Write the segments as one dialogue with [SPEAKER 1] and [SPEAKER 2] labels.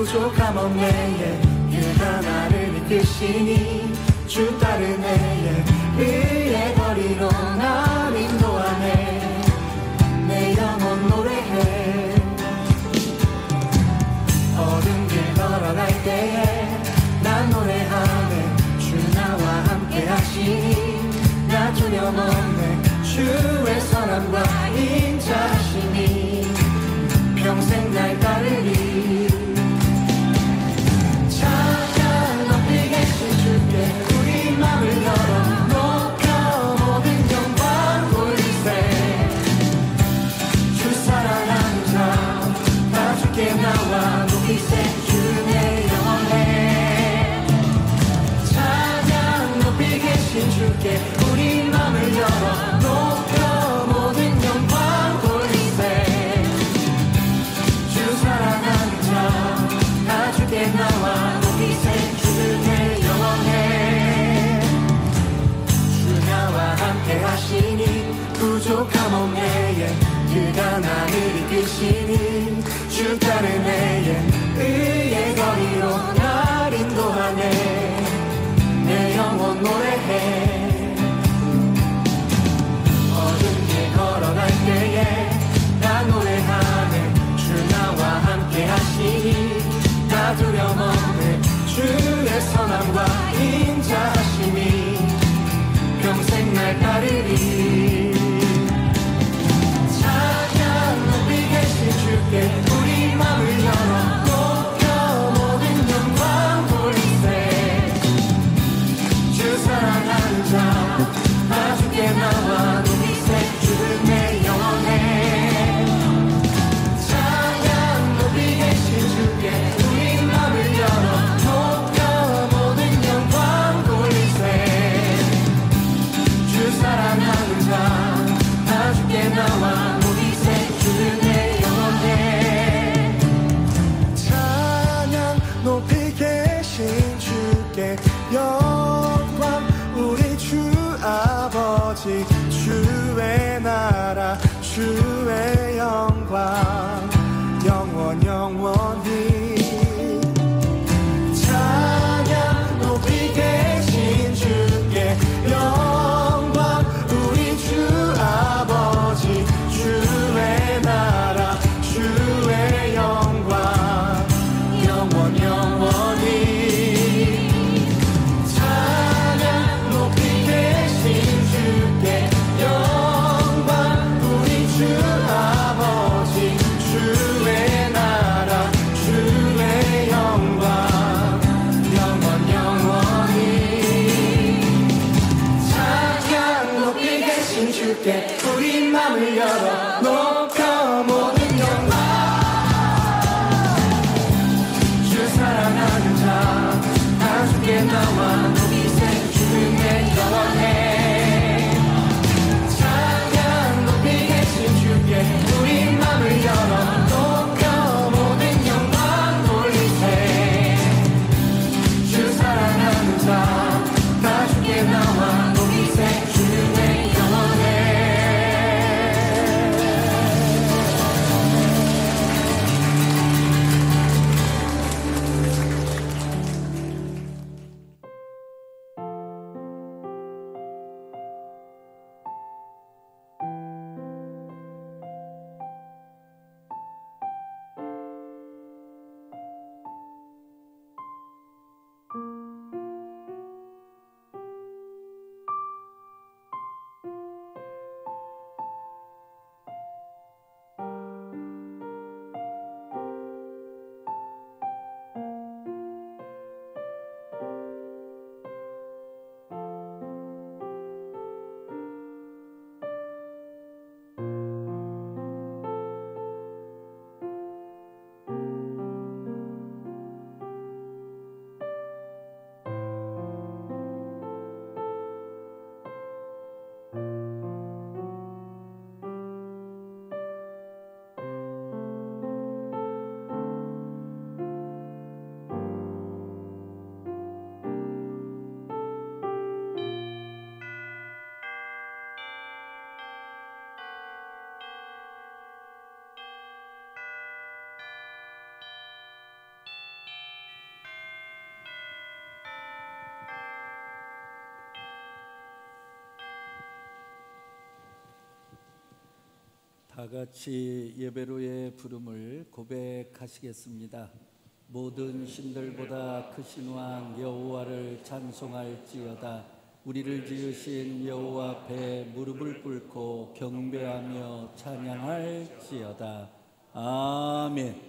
[SPEAKER 1] 부족함 없네 그가 나를 이끄시니 주 따르네 의의 거리로 날 인도하네 내 영혼 노래해 어두운 길 걸어갈 때에 난 노래하네 주 나와 함께 하시니 나 두려움 없네 주의 선함과 인자하시니 평생 날 따르리 찬양 높이 계신 주께 우리 맘을 열어 높여 모든 영광 돌리세 주 사랑하는 자 다 주께 나와 높이세 주내 영원해 찬양 높이 계신 주께 우리 맘을 열어 높여 모든 영광 돌리세 주 사랑하는 자 다 주께 나와 높이세 주내 영원해 주 나와 함께 하시니 부족함 없네 그가 나를 이끄시니 주 따르네 의의 거리로 날 인도하네 내 영혼 노래해 어두운 길 걸어갈 때에 나 노래하네 주 나와 함께 하시니 나 두려움 없네 주의 선함과 인자하시니 평생 날 따르리 찬양 높이 계신 주께 우리 맘을 열어 높여 모든 영광 돌리세 주 사랑하는 자 다 주께 나와 높이세 주 내 영원해 찬양 높이 계신 주께 우리 맘을 열어 높여 모든 영광 돌리세 주 사랑하는 자 다 주께 나와 높이세 주 내 영원해 찬양 높이 계신 주께 영광 우리 주 아버지 주의 나라 주의 영광 영원 영원히 찬양 높이 계신 주께 영광 우리 주 아버지 주의 나라 주의 영광 영원 영원히 찬양 높이 계신 주께 영광 우리 주 아버지 주의 나라 주의 영광 영원 영원히 찬양 높이 계신 주께 우리 맘을 열어 높여 모든 영광 주 사랑하는 자 다 주께 나와 높이세 주의 영원해 찬양 높이 계신 주께 우리 맘을 열어 높여 모든 영광 돌리세 주 사랑하는 자 다 주께 나와 높이세 주의 영원해
[SPEAKER 2] 다 같이 예배로의 부름을 고백하시겠습니다. 모든 신들보다 크신 왕 여호와를 찬송할지어다. 우리를 지으신 여호와 앞에 무릎을 꿇고 경배하며 찬양할지어다. 아멘.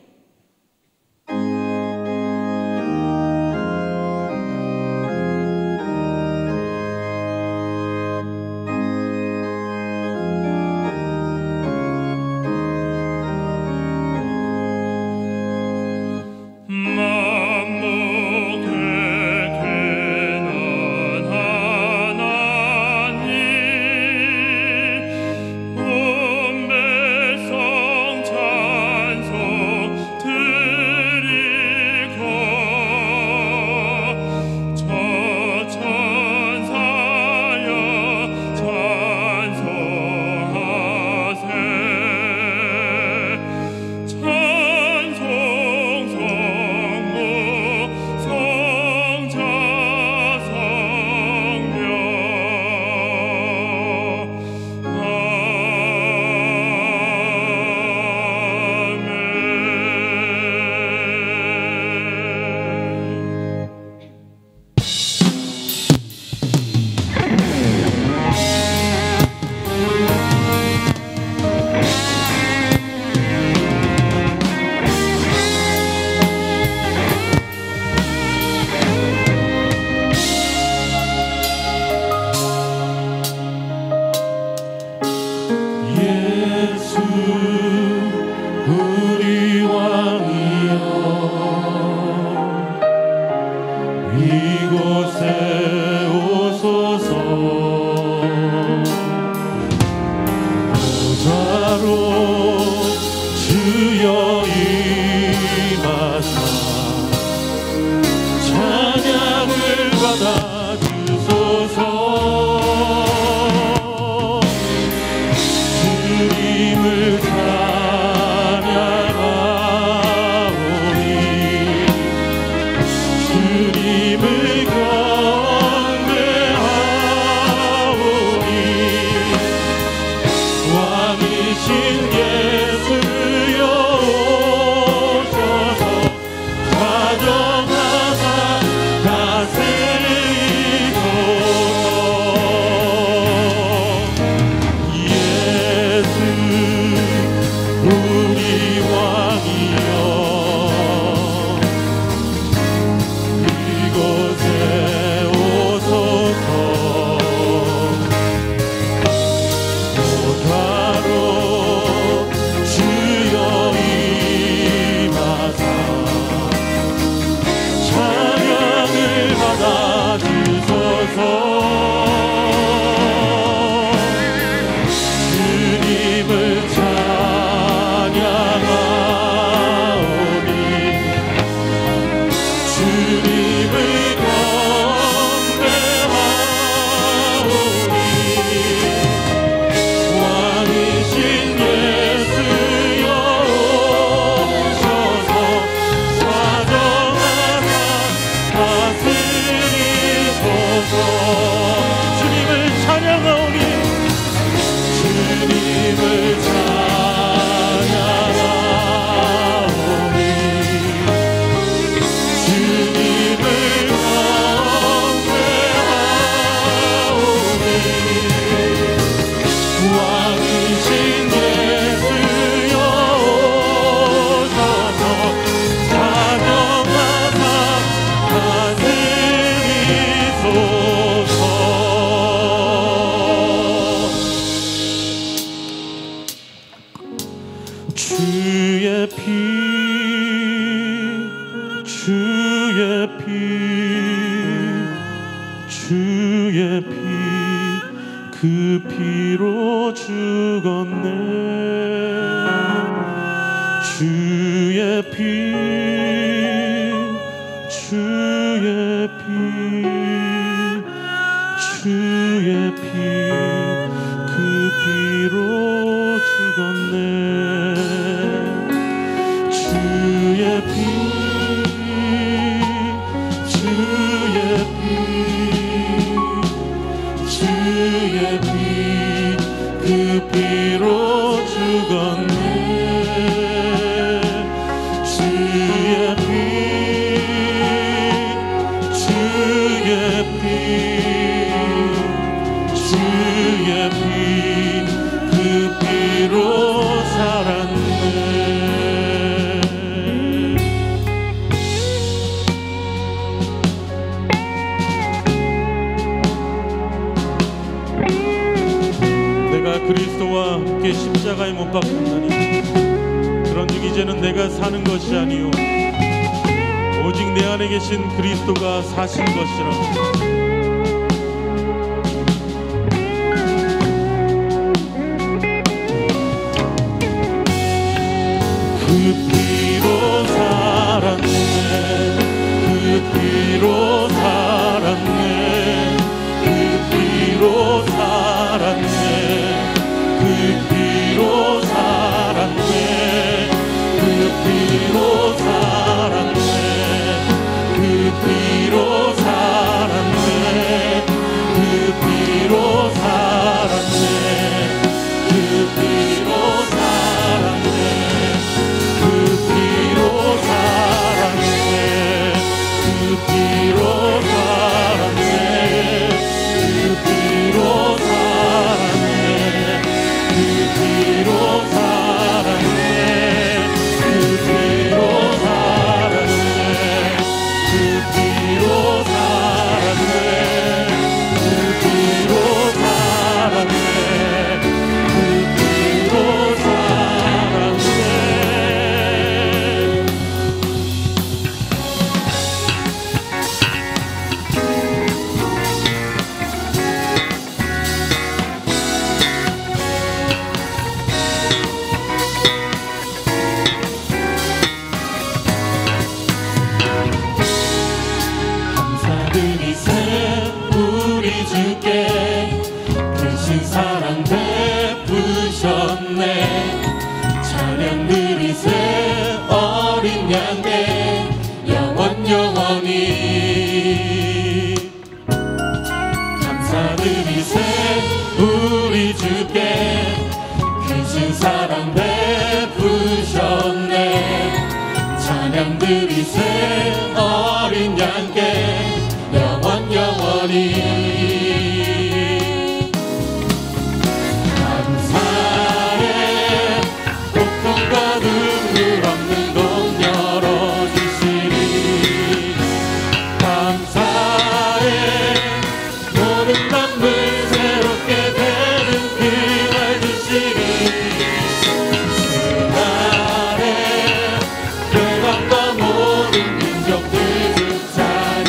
[SPEAKER 3] 주의 피 그 피로 죽었네. 주의 피 주의 피 주의 피 그 피로 죽었네. 주의 피 주의 피 그 피로 죽었네. 위해 십자가에 못 박혔나니 그런즉 이제는 내가 사는 것이 아니요 오직 내 안에 계신 그리스도가 사신 것이라. 그 피로 살았네 그 피로 살았네 그 피로 살았네 그 피로 살았네 그 피로 살았네 그 피로 살았네 그 피로 살았네 그 피로 살았네 그 피로 살았네 그 피로 살았네 그 피로 살았네 그 피로 살았네 그 피로 살았네 그 피로 살았네 그 피로 살았네 그 피로 살았네. 감사드리세 우리 주께 크신 사랑 베푸셨네 찬양드리세 어린 양께 영원히 감사드리세 우리 주께 크신 사랑 베푸셨네 찬양드리세 어린 양께 영원히 감사해 고통과 눈물 없는 동 열어주시리 감사해 모든 만물 새롭게 되는 그날 주시리 그날에 대왕과 모든 민족들 찬양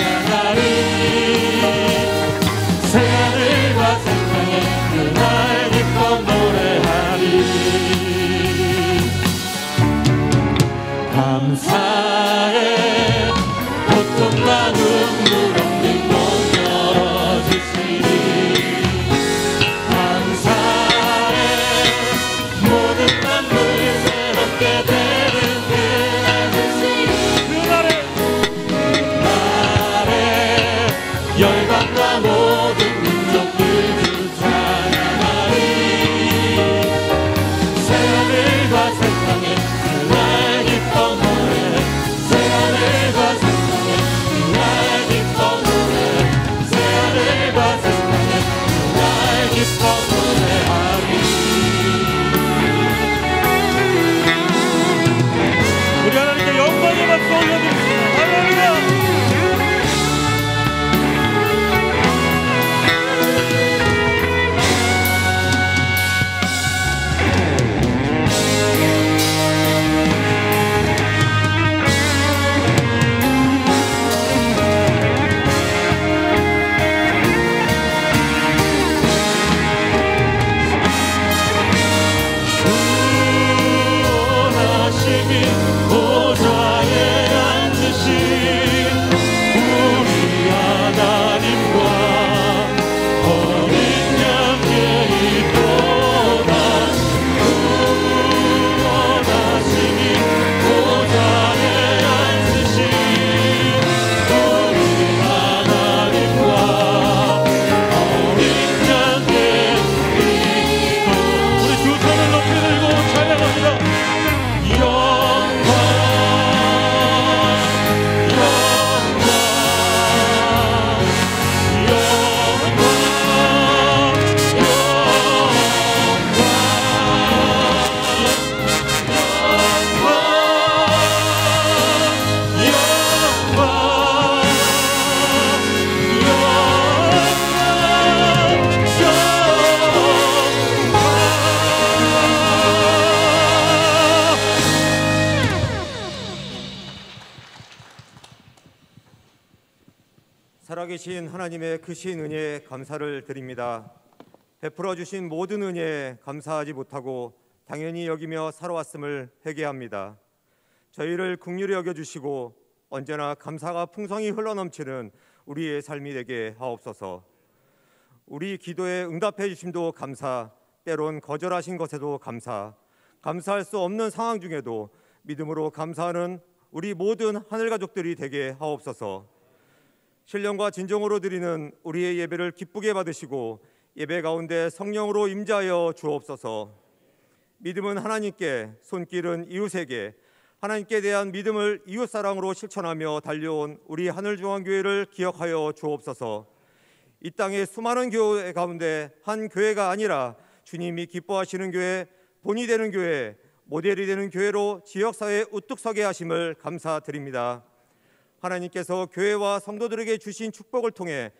[SPEAKER 4] 살아계신 하나님의 크신 은혜에 감사를 드립니다. 베풀어 주신 모든 은혜에 감사하지 못하고 당연히 여기며 살아왔음을 회개합니다. 저희를 긍휼히 여겨주시고 언제나 감사가 풍성히 흘러넘치는 우리의 삶이 되게 하옵소서. 우리 기도에 응답해 주심도 감사, 때론 거절하신 것에도 감사, 감사할 수 없는 상황 중에도 믿음으로 감사하는 우리 모든 하늘 가족들이 되게 하옵소서. 신령과 진정으로 드리는 우리의 예배를 기쁘게 받으시고 예배 가운데 성령으로 임재하여 주옵소서. 믿음은 하나님께, 손길은 이웃에게, 하나님께 대한 믿음을 이웃사랑으로 실천하며 달려온 우리 하늘중앙교회를 기억하여 주옵소서. 이 땅의 수많은 교회 가운데 한 교회가 아니라 주님이 기뻐하시는 교회, 본이 되는 교회, 모델이 되는 교회로 지역사회에 우뚝 서게 하심을 감사드립니다. 하나님께서 교회와 성도들에게 주신 축복을 통해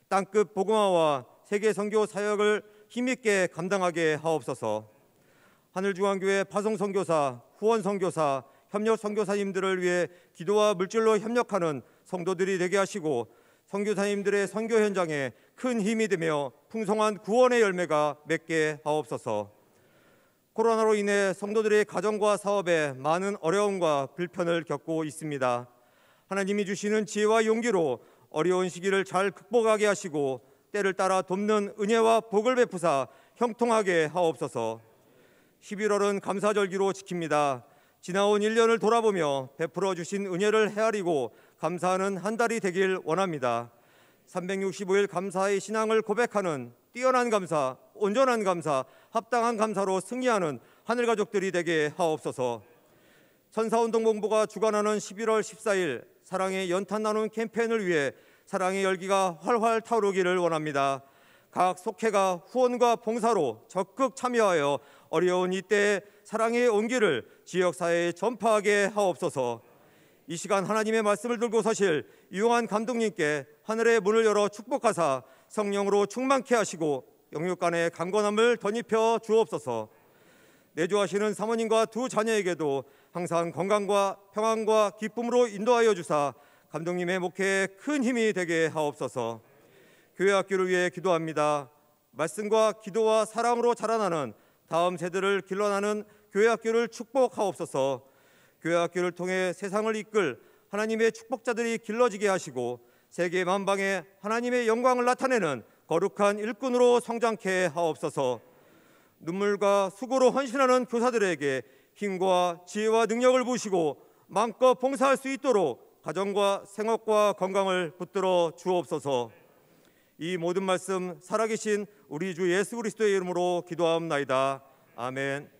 [SPEAKER 4] 땅끝 복음화와 세계 선교 사역을 힘있게 감당하게 하옵소서. 하늘중앙교회 파송선교사, 후원선교사, 협력선교사님들을 위해 기도와 물질로 협력하는 성도들이 되게 하시고 선교사님들의 선교 현장에 큰 힘이 되며 풍성한 구원의 열매가 맺게 하옵소서. 코로나로 인해 성도들의 가정과 사업에 많은 어려움과 불편을 겪고 있습니다. 하나님이 주시는 지혜와 용기로 어려운 시기를 잘 극복하게 하시고 때를 따라 돕는 은혜와 복을 베푸사 형통하게 하옵소서. 11월은 감사절기로 지킵니다. 지나온 1년을 돌아보며 베풀어 주신 은혜를 헤아리고 감사하는 한 달이 되길 원합니다. 365일 감사의 신앙을 고백하는 뛰어난 감사, 온전한 감사, 합당한 감사로 승리하는 하늘가족들이 되게 하옵소서. 천사운동본부가 주관하는 11월 14일 사랑의 연탄 나눔 캠페인을 위해 사랑의 열기가 활활 타오르기를 원합니다. 각 속회가 후원과 봉사로 적극 참여하여 어려운 이때에 사랑의 온기를 지역사회에 전파하게 하옵소서. 이 시간 하나님의 말씀을 들고 서실 유용한 감독님께 하늘의 문을 열어 축복하사 성령으로 충만케 하시고 영육간의 강건함을 덧입혀 주옵소서. 내조하시는 사모님과 두 자녀에게도 항상 건강과 평안과 기쁨으로 인도하여 주사 감독님의 목회에 큰 힘이 되게 하옵소서. 교회 학교를 위해 기도합니다. 말씀과 기도와 사랑으로 자라나는 다음 세대를 길러나는 교회 학교를 축복하옵소서. 교회 학교를 통해 세상을 이끌 하나님의 축복자들이 길러지게 하시고 세계 만방에 하나님의 영광을 나타내는 거룩한 일꾼으로 성장케 하옵소서. 눈물과 수고로 헌신하는 교사들에게 힘과 지혜와 능력을 부으시고 마음껏 봉사할 수 있도록 가정과 생업과 건강을 붙들어 주옵소서. 이 모든 말씀 살아계신 우리 주 예수 그리스도의 이름으로 기도하옵나이다. 아멘.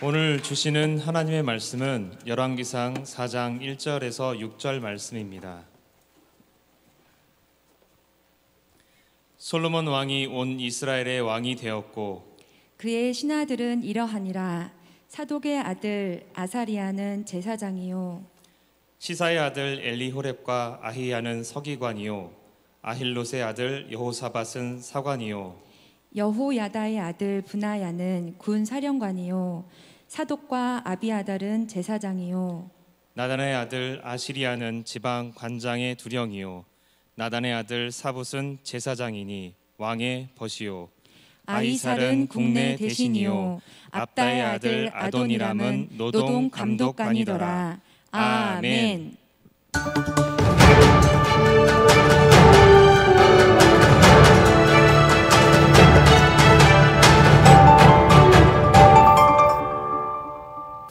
[SPEAKER 5] 오늘 주시는 하나님의 말씀은 열왕기상 4장 1절에서 6절 말씀입니다. 솔로몬 왕이 온 이스라엘의 왕이 되었고
[SPEAKER 6] 그의 신하들은 이러하니라. 사독의 아들 아사리아는 제사장이요
[SPEAKER 5] 시사의 아들 엘리호렙과 아히야는 서기관이요 아힐롯의 아들 여호사밧은 사관이요
[SPEAKER 6] 여호야다의 아들 브나야는 군 사령관이요 사독과 아비아달은 제사장이요
[SPEAKER 5] 나단의 아들 아시리아는 지방 관장의 두령이요 나단의 아들 사붓은 제사장이니 왕의 벗이요
[SPEAKER 6] 아이살은 국내 대신이요 압다의 아들 아도니람은 노동 감독관이더라. 아멘.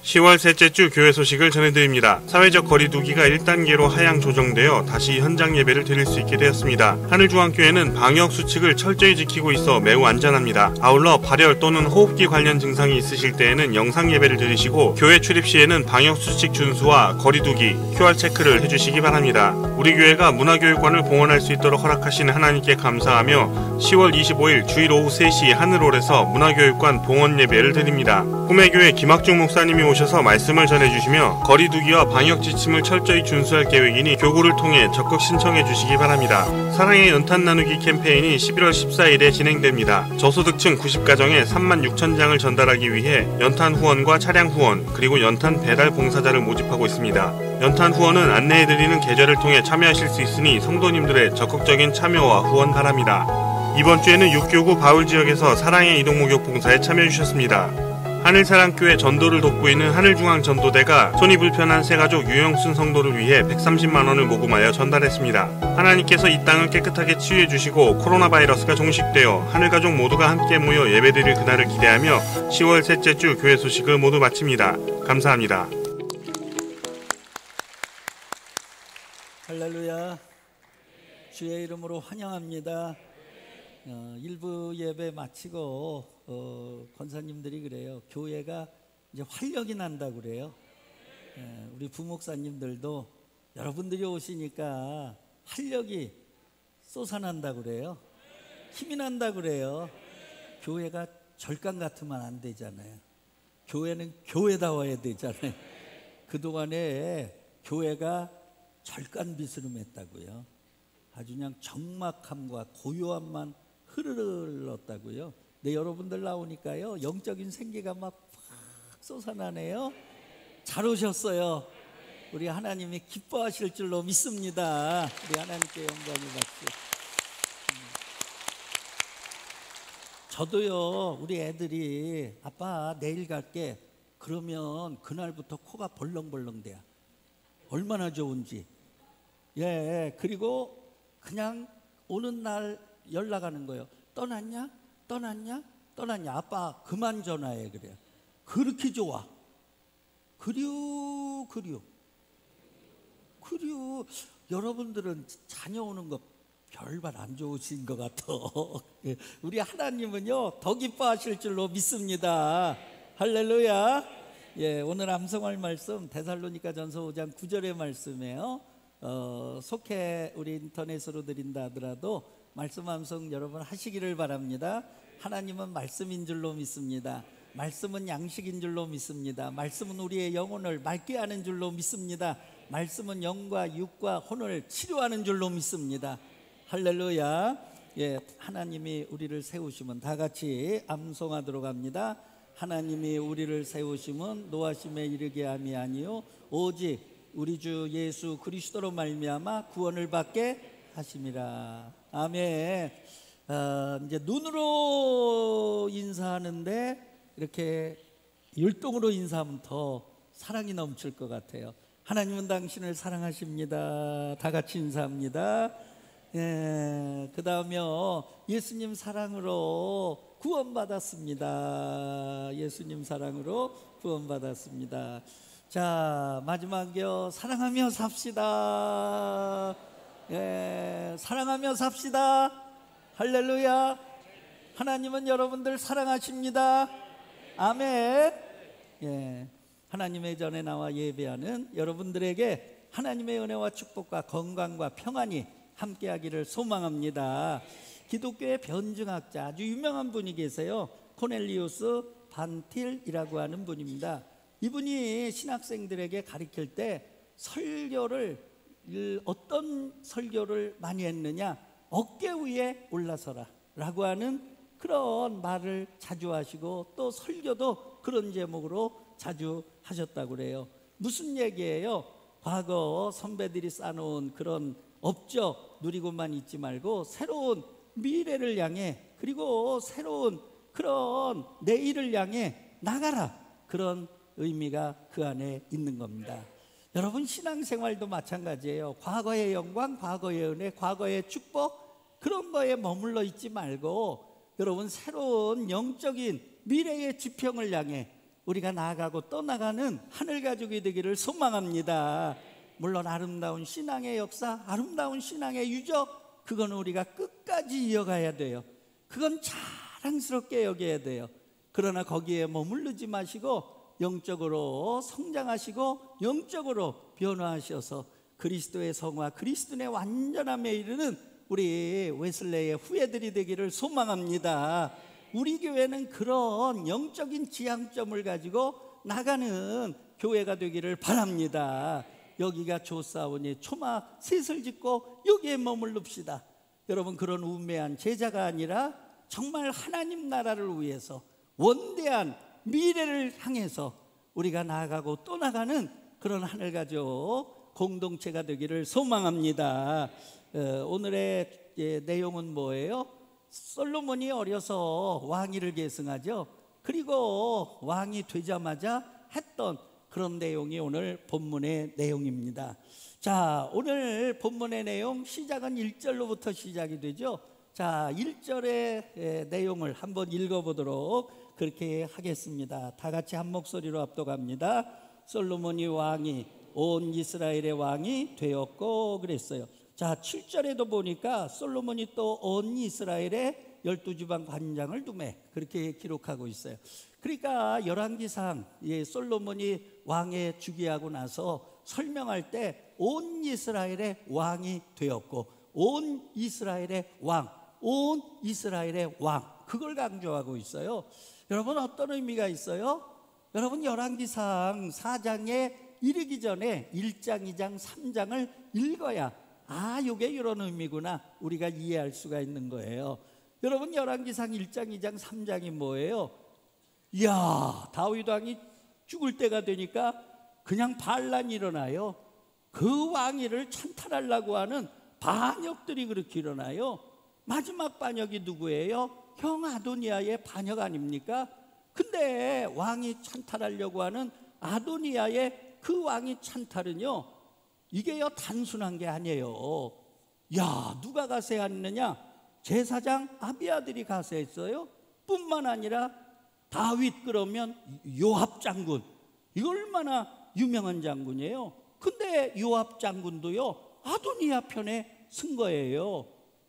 [SPEAKER 3] (10월) 셋째 주 교회 소식을 전해드립니다. 사회적 거리두기가 1단계로 하향 조정되어 다시 현장 예배를 드릴 수 있게 되었습니다. 하늘중앙교회는 방역 수칙을 철저히 지키고 있어 매우 안전합니다. 아울러 발열 또는 호흡기 관련 증상이 있으실 때에는 영상 예배를 드리시고 교회 출입 시에는 방역 수칙 준수와 거리두기, QR 체크를 해주시기 바랍니다. 우리 교회가 문화교육관을 봉헌할 수 있도록 허락하신 하나님께 감사하며 10월 25일 주일 오후 3시 하늘홀에서 문화교육관 봉헌 예배를 드립니다. 꿈의교회 김학중 목사님이 오셔서 말씀을 전해주시며 거리두기와 방역 지침을 철저히 준수할 계획이니 교구를 통해 적극 신청해 주시기 바랍니다. 사랑의 연탄 나누기 캠페인이 11월 14일에 진행됩니다. 저소득층 90가정에 36,000장을 전달하기 위해 연탄 후원과 차량 후원 그리고 연탄 배달 봉사자를 모집하고 있습니다. 연탄 후원은 안내해드리는 계좌를 통해 참여하실 수 있으니 성도님들의 적극적인 참여와 후원 바랍니다. 이번 주에는 육교구 바울 지역에서 사랑의 이동목욕 봉사에 참여해 주셨습니다. 하늘사랑교회 전도를 돕고 있는 하늘중앙전도대가 손이 불편한 새가족 유영순 성도를 위해 130만 원을 모금하여 전달했습니다. 하나님께서 이 땅을 깨끗하게 치유해 주시고 코로나 바이러스가 종식되어 하늘가족 모두가 함께 모여 예배드릴 그날을 기대하며 10월 셋째 주 교회 소식을 모두 마칩니다. 감사합니다.
[SPEAKER 2] 할렐루야. 주의 이름으로 환영합니다. 일부 예배 마치고 권사님들이 그래요. 교회가 이제 활력이 난다고 그래요. 우리 부목사님들도 여러분들이 오시니까 활력이 솟아난다고 그래요. 힘이 난다고 그래요. 교회가 절간 같으면 안 되잖아요. 교회는 교회다워야 되잖아요. 그동안에 교회가 절간 비스름했다고요. 아주 그냥 적막함과 고요함만 흐르렀다고요. 네, 여러분들 나오니까요 영적인 생기가 막 쏟아나네요. 잘 오셨어요. 우리 하나님이 기뻐하실 줄로 믿습니다. 우리 하나님께 영광을 받죠. 저도요 우리 애들이 아빠 내일 갈게 그러면 그날부터 코가 벌렁벌렁 돼요. 얼마나 좋은지. 예, 그리고 그냥 오는 날 연락하는 거예요. 떠났냐? 떠났냐? 떠났냐? 아빠 그만 전화해 그래요. 그렇게 좋아. 그리워. 여러분들은 자녀 오는 거 별반 안 좋으신 것 같아. 우리 하나님은요 더 기뻐하실 줄로 믿습니다. 할렐루야. 예, 오늘 암송할 말씀 데살로니가전서 5장 9절의 말씀이에요. 속해 우리 인터넷으로 드린다 하더라도 말씀 암송 여러분 하시기를 바랍니다. 하나님은 말씀인 줄로 믿습니다. 말씀은 양식인 줄로 믿습니다. 말씀은 우리의 영혼을 맑게 하는 줄로 믿습니다. 말씀은 영과 육과 혼을 치료하는 줄로 믿습니다. 할렐루야. 예, 하나님이 우리를 세우시면 다 같이 암송하도록 합니다. 하나님이 우리를 세우심은 노하심에 이르게 함이 아니요 오직 우리 주 예수 그리스도로 말미암아 구원을 받게 하심이라. 아멘. 이제 눈으로 인사하는데 이렇게 율동으로 인사하면 더 사랑이 넘칠 것 같아요. 하나님은 당신을 사랑하십니다. 다 같이 인사합니다. 예, 그 다음에요 예수님 사랑으로 구원받았습니다. 예수님 사랑으로 구원받았습니다. 자, 마지막이요 사랑하며 삽시다. 예, 사랑하며 삽시다. 할렐루야. 하나님은 여러분들 사랑하십니다. 아멘. 예, 하나님의 전에 나와 예배하는 여러분들에게 하나님의 은혜와 축복과 건강과 평안이 함께하기를 소망합니다. 기독교의 변증학자 아주 유명한 분이 계세요. 코넬리우스 반틸이라고 하는 분입니다. 이분이 신학생들에게 가르칠 때 설교를 어떤 설교를 많이 했느냐, 어깨 위에 올라서라 라고 하는 그런 말을 자주 하시고, 또 설교도 그런 제목으로 자주 하셨다고 그래요. 무슨 얘기예요? 과거 선배들이 쌓아놓은 그런 업적 누리고만 있지 말고 새로운 미래를 향해, 그리고 새로운 그런 내일을 향해 나가라, 그런 의미가 그 안에 있는 겁니다. 여러분, 신앙생활도 마찬가지예요. 과거의 영광, 과거의 은혜, 과거의 축복, 그런 거에 머물러 있지 말고 여러분, 새로운 영적인 미래의 지평을 향해 우리가 나아가고 떠나가는 하늘 가족이 되기를 소망합니다. 물론 아름다운 신앙의 역사, 아름다운 신앙의 유적, 그건 우리가 끝까지 이어가야 돼요. 그건 자랑스럽게 여겨야 돼요. 그러나 거기에 머무르지 마시고 영적으로 성장하시고 영적으로 변화하셔서 그리스도의 성화, 그리스도의 완전함에 이르는 우리 웨슬레의 후예들이 되기를 소망합니다. 우리 교회는 그런 영적인 지향점을 가지고 나가는 교회가 되기를 바랍니다. 여기가 조사오니 초막 셋을 짓고 여기에 머물릅시다. 여러분, 그런 우매한 제자가 아니라 정말 하나님 나라를 위해서 원대한 미래를 향해서 우리가 나아가고 또 나가는 그런 하늘가족 공동체가 되기를 소망합니다. 오늘의 내용은 뭐예요? 솔로몬이 어려서 왕위를 계승하죠. 그리고 왕이 되자마자 했던 그런 내용이 오늘 본문의 내용입니다. 자, 오늘 본문의 내용 시작은 1절로부터 시작이 되죠. 자, 1절의 내용을 한번 읽어보도록 그렇게 하겠습니다. 다 같이 한 목소리로 압도갑니다. 솔로몬이 왕이 온 이스라엘의 왕이 되었고 그랬어요. 자, 7절에도 보니까 솔로몬이 또 온 이스라엘의 12지방 관장을 두매, 그렇게 기록하고 있어요. 그러니까 열왕기상 솔로몬이 왕에 즉위하고 나서 설명할 때 온 이스라엘의 왕이 되었고, 온 이스라엘의 왕, 온 이스라엘의 왕, 그걸 강조하고 있어요. 여러분, 어떤 의미가 있어요? 여러분, 열왕기상 4장에 이르기 전에 1장, 2장, 3장을 읽어야 이게 이런 의미구나 우리가 이해할 수가 있는 거예요. 여러분, 열왕기상 1장, 2장, 3장이 뭐예요? 이야, 다윗 왕이 죽을 때가 되니까 그냥 반란이 일어나요. 그 왕위를 찬탈하려고 하는 반역들이 그렇게 일어나요. 마지막 반역이 누구예요? 형 아도니아의 반역 아닙니까? 근데 왕이 찬탈하려고 하는 아도니아의 그 왕이 찬탈은요, 이게요 단순한 게 아니에요. 야, 누가 가세했느냐? 제사장 아비아들이 가세했어요. 뿐만 아니라 다윗, 그러면 요압 장군, 이거 얼마나 유명한 장군이에요. 근데 요압 장군도요 아도니아 편에 쓴 거예요.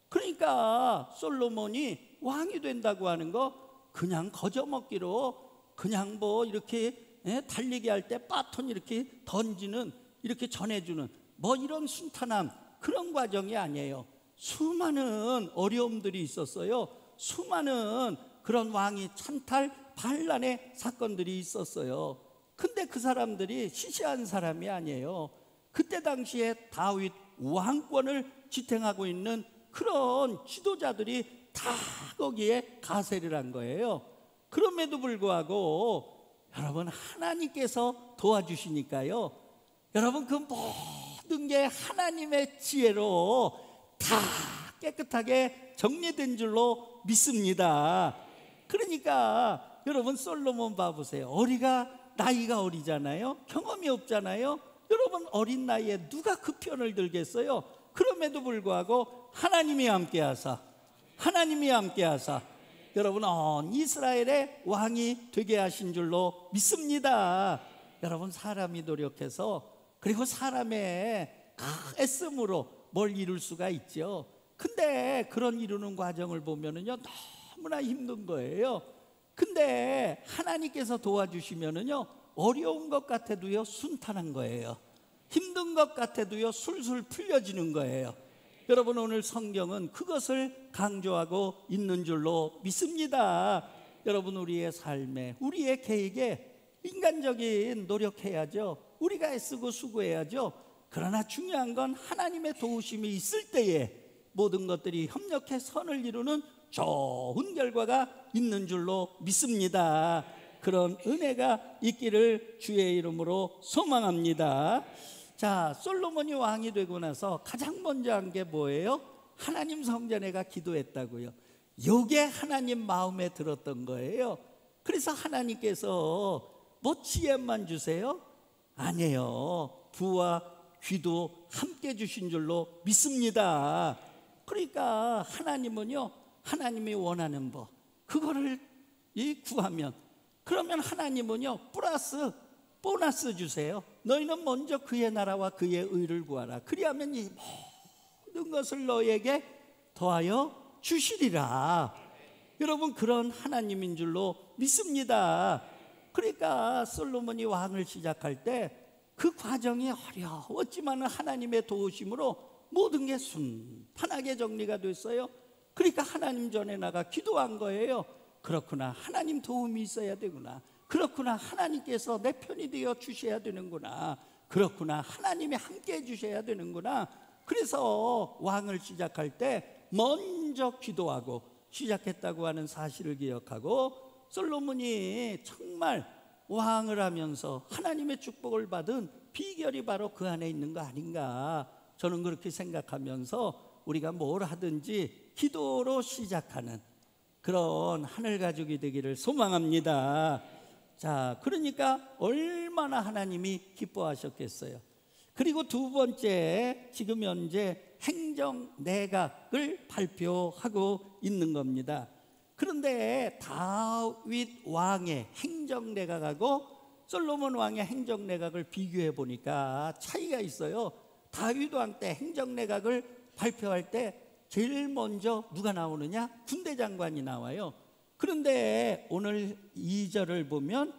[SPEAKER 2] 그러니까 솔로몬이 왕이 된다고 하는 거 그냥 거저먹기로, 그냥 뭐 이렇게 달리기 할 때 바톤 이렇게 던지는, 이렇게 전해주는 뭐 이런 순탄한 그런 과정이 아니에요. 수많은 어려움들이 있었어요. 수많은 그런 왕이 찬탈 반란의 사건들이 있었어요. 근데 그 사람들이 시시한 사람이 아니에요. 그때 당시에 다윗 왕권을 지탱하고 있는 그런 지도자들이 다 거기에 가세를 한 거예요. 그럼에도 불구하고 여러분, 하나님께서 도와주시니까요, 여러분, 그 모든 게 하나님의 지혜로 다 깨끗하게 정리된 줄로 믿습니다. 그러니까 여러분, 솔로몬 봐보세요. 나이가 어리잖아요. 경험이 없잖아요. 여러분, 어린 나이에 누가 그 편을 들겠어요? 그럼에도 불구하고 하나님이 함께하사 여러분, 이스라엘의 왕이 되게 하신 줄로 믿습니다. 여러분, 사람이 노력해서, 그리고 사람의 애씀으로 뭘 이룰 수가 있죠. 근데 그런 이루는 과정을 보면은요 너무나 힘든 거예요. 근데 하나님께서 도와주시면은요, 어려운 것 같아도요 순탄한 거예요. 힘든 것 같아도요 술술 풀려지는 거예요. 여러분, 오늘 성경은 그것을 강조하고 있는 줄로 믿습니다. 여러분, 우리의 삶에, 우리의 계획에 인간적인 노력해야죠. 우리가 애쓰고 수고해야죠. 그러나 중요한 건 하나님의 도우심이 있을 때에 모든 것들이 협력해 선을 이루는 좋은 결과가 있는 줄로 믿습니다. 그런 은혜가 있기를 주의 이름으로 소망합니다. 자, 솔로몬이 왕이 되고 나서 가장 먼저 한 게 뭐예요? 하나님 성전에가 기도했다고요. 요게 하나님 마음에 들었던 거예요. 그래서 하나님께서 뭐 지혜만 주세요? 아니에요. 부와 귀도 함께 주신 줄로 믿습니다. 그러니까 하나님은요, 하나님이 원하는 법, 그거를 구하면, 그러면 하나님은요 플러스 보너스 주세요. 너희는 먼저 그의 나라와 그의 의를 구하라. 그리하면 이 모든 것을 너희에게 더하여 주시리라. 여러분, 그런 하나님인 줄로 믿습니다. 그러니까 솔로몬이 왕을 시작할 때 그 과정이 어려웠지만 하나님의 도우심으로 모든 게 순탄하게 정리가 됐어요. 그러니까 하나님 전에 나가 기도한 거예요. 그렇구나, 하나님 도움이 있어야 되구나. 그렇구나, 하나님께서 내 편이 되어 주셔야 되는구나. 그렇구나, 하나님이 함께 해주셔야 되는구나. 그래서 왕을 시작할 때 먼저 기도하고 시작했다고 하는 사실을 기억하고, 솔로몬이 정말 왕을 하면서 하나님의 축복을 받은 비결이 바로 그 안에 있는 거 아닌가, 저는 그렇게 생각하면서 우리가 뭘 하든지 기도로 시작하는 그런 하늘 가족이 되기를 소망합니다. 자, 그러니까 얼마나 하나님이 기뻐하셨겠어요. 그리고 두 번째, 지금 현재 행정내각을 발표하고 있는 겁니다. 그런데 다윗 왕의 행정내각하고 솔로몬 왕의 행정내각을 비교해 보니까 차이가 있어요. 다윗 왕 때 행정내각을 발표할 때 제일 먼저 누가 나오느냐? 군대 장관이 나와요. 그런데 오늘 2절을 보면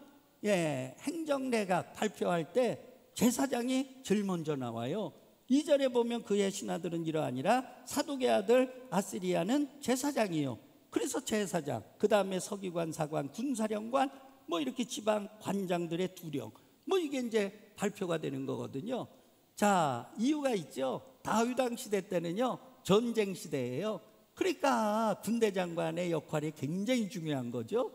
[SPEAKER 2] 행정내각 발표할 때 제사장이 제일 먼저 나와요. 2절에 보면 그의 신하들은 이러하니라. 사독의 아들 아스리야는 제사장이요. 그래서 제사장, 그 다음에 서기관, 사관, 군사령관, 뭐 이렇게 지방 관장들의 두령, 뭐 이게 이제 발표가 되는 거거든요. 자, 이유가 있죠. 다윗 왕 시대 때는요 전쟁 시대예요. 그러니까 군대 장관의 역할이 굉장히 중요한 거죠.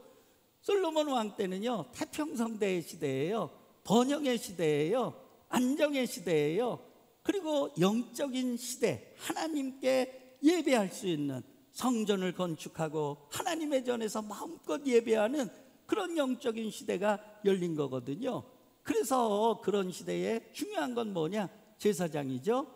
[SPEAKER 2] 솔로몬 왕 때는요 태평성대의 시대예요. 번영의 시대예요. 안정의 시대예요. 그리고 영적인 시대, 하나님께 예배할 수 있는, 성전을 건축하고 하나님의 전에서 마음껏 예배하는 그런 영적인 시대가 열린 거거든요. 그래서 그런 시대에 중요한 건 뭐냐? 제사장이죠.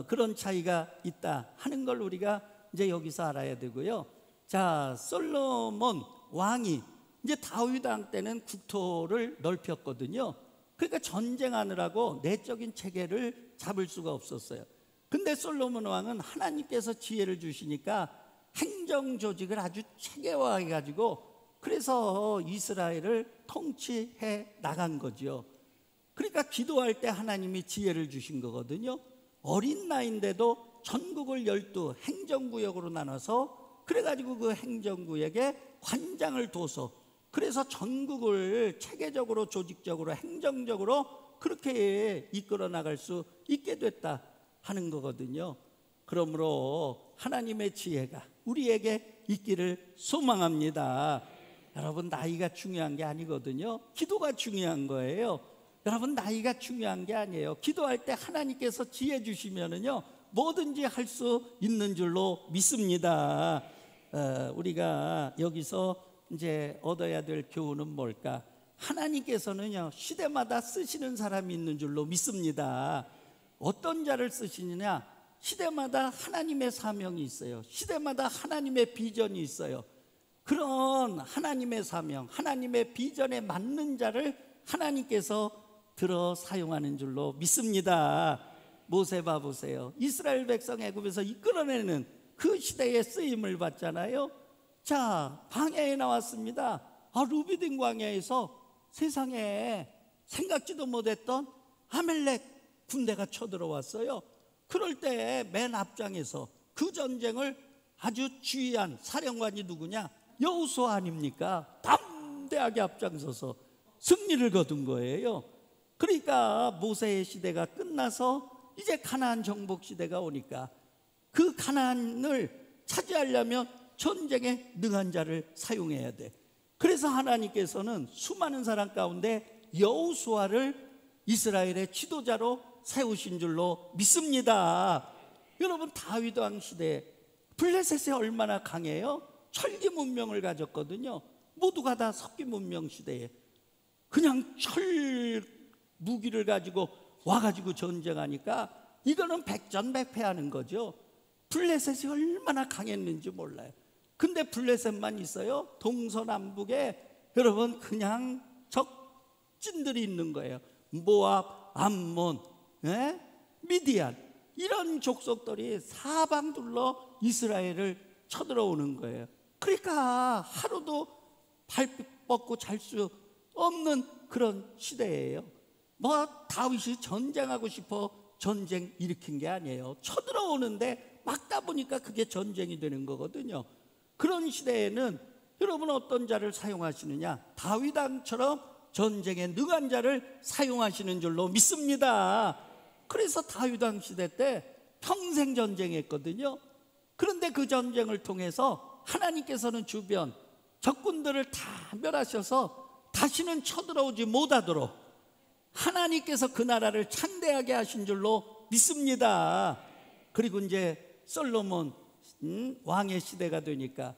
[SPEAKER 2] 그런 차이가 있다 하는 걸 우리가 이제 여기서 알아야 되고요. 자, 솔로몬 왕이 이제 다윗 왕 때는 국토를 넓혔거든요. 그러니까 전쟁하느라고 내적인 체계를 잡을 수가 없었어요. 근데 솔로몬 왕은 하나님께서 지혜를 주시니까 행정 조직을 아주 체계화해 가지고 그래서 이스라엘을 통치해 나간 거죠. 그러니까 기도할 때 하나님이 지혜를 주신 거거든요. 어린 나이인데도 전국을 12 행정구역으로 나눠서 그래가지고 그 행정구역에 관장을 둬서 그래서 전국을 체계적으로, 조직적으로, 행정적으로 그렇게 이끌어 나갈 수 있게 됐다 하는 거거든요. 그러므로 하나님의 지혜가 우리에게 있기를 소망합니다. 여러분, 나이가 중요한 게 아니거든요. 기도가 중요한 거예요. 여러분, 나이가 중요한 게 아니에요. 기도할 때 하나님께서 지혜 주시면은요 뭐든지 할 수 있는 줄로 믿습니다. 우리가 여기서 이제 얻어야 될 교훈은 뭘까? 하나님께서는요 시대마다 쓰시는 사람이 있는 줄로 믿습니다. 어떤 자를 쓰시느냐? 시대마다 하나님의 사명이 있어요. 시대마다 하나님의 비전이 있어요. 그런 하나님의 사명, 하나님의 비전에 맞는 자를 하나님께서 들어 사용하는 줄로 믿습니다. 모세 봐보세요. 이스라엘 백성 애굽에서 이끌어내는 그 시대에 쓰임을 받잖아요. 자, 광야에 나왔습니다. 루비딘 광야에서 세상에 생각지도 못했던 아멜렉 군대가 쳐들어왔어요. 그럴 때 맨 앞장에서 그 전쟁을 아주 주의한 사령관이 누구냐? 여호수아 아닙니까? 담대하게 앞장서서 승리를 거둔 거예요. 그러니까 모세의 시대가 끝나서 이제 가나안 정복 시대가 오니까 그 가나안을 차지하려면 전쟁에 능한 자를 사용해야 돼. 그래서 하나님께서는 수많은 사람 가운데 여호수아를 이스라엘의 지도자로 세우신 줄로 믿습니다. 여러분, 다윗 왕 시대에 블레셋이 얼마나 강해요? 철기 문명을 가졌거든요. 모두가 다 석기 문명 시대에 그냥 철 무기를 가지고 와가지고 전쟁하니까 이거는 백전백패하는 거죠. 블레셋이 얼마나 강했는지 몰라요. 근데 블레셋만 있어요? 동서남북에 여러분 그냥 적진들이 있는 거예요. 모압, 암몬, 미디안, 이런 족속들이 사방 둘러 이스라엘을 쳐들어오는 거예요. 그러니까 하루도 발 뻗고 잘 수 없는 그런 시대예요. 다윗이 전쟁하고 싶어 전쟁 일으킨 게 아니에요. 쳐들어오는데 막다 보니까 그게 전쟁이 되는 거거든요. 그런 시대에는 여러분 어떤 자를 사용하시느냐? 다윗 왕처럼 전쟁에 능한 자를 사용하시는 줄로 믿습니다. 그래서 다윗 왕 시대 때 평생 전쟁했거든요. 그런데 그 전쟁을 통해서 하나님께서는 주변 적군들을 다 멸하셔서 다시는 쳐들어오지 못하도록 하나님께서 그 나라를 창대하게 하신 줄로 믿습니다. 그리고 이제 솔로몬 왕의 시대가 되니까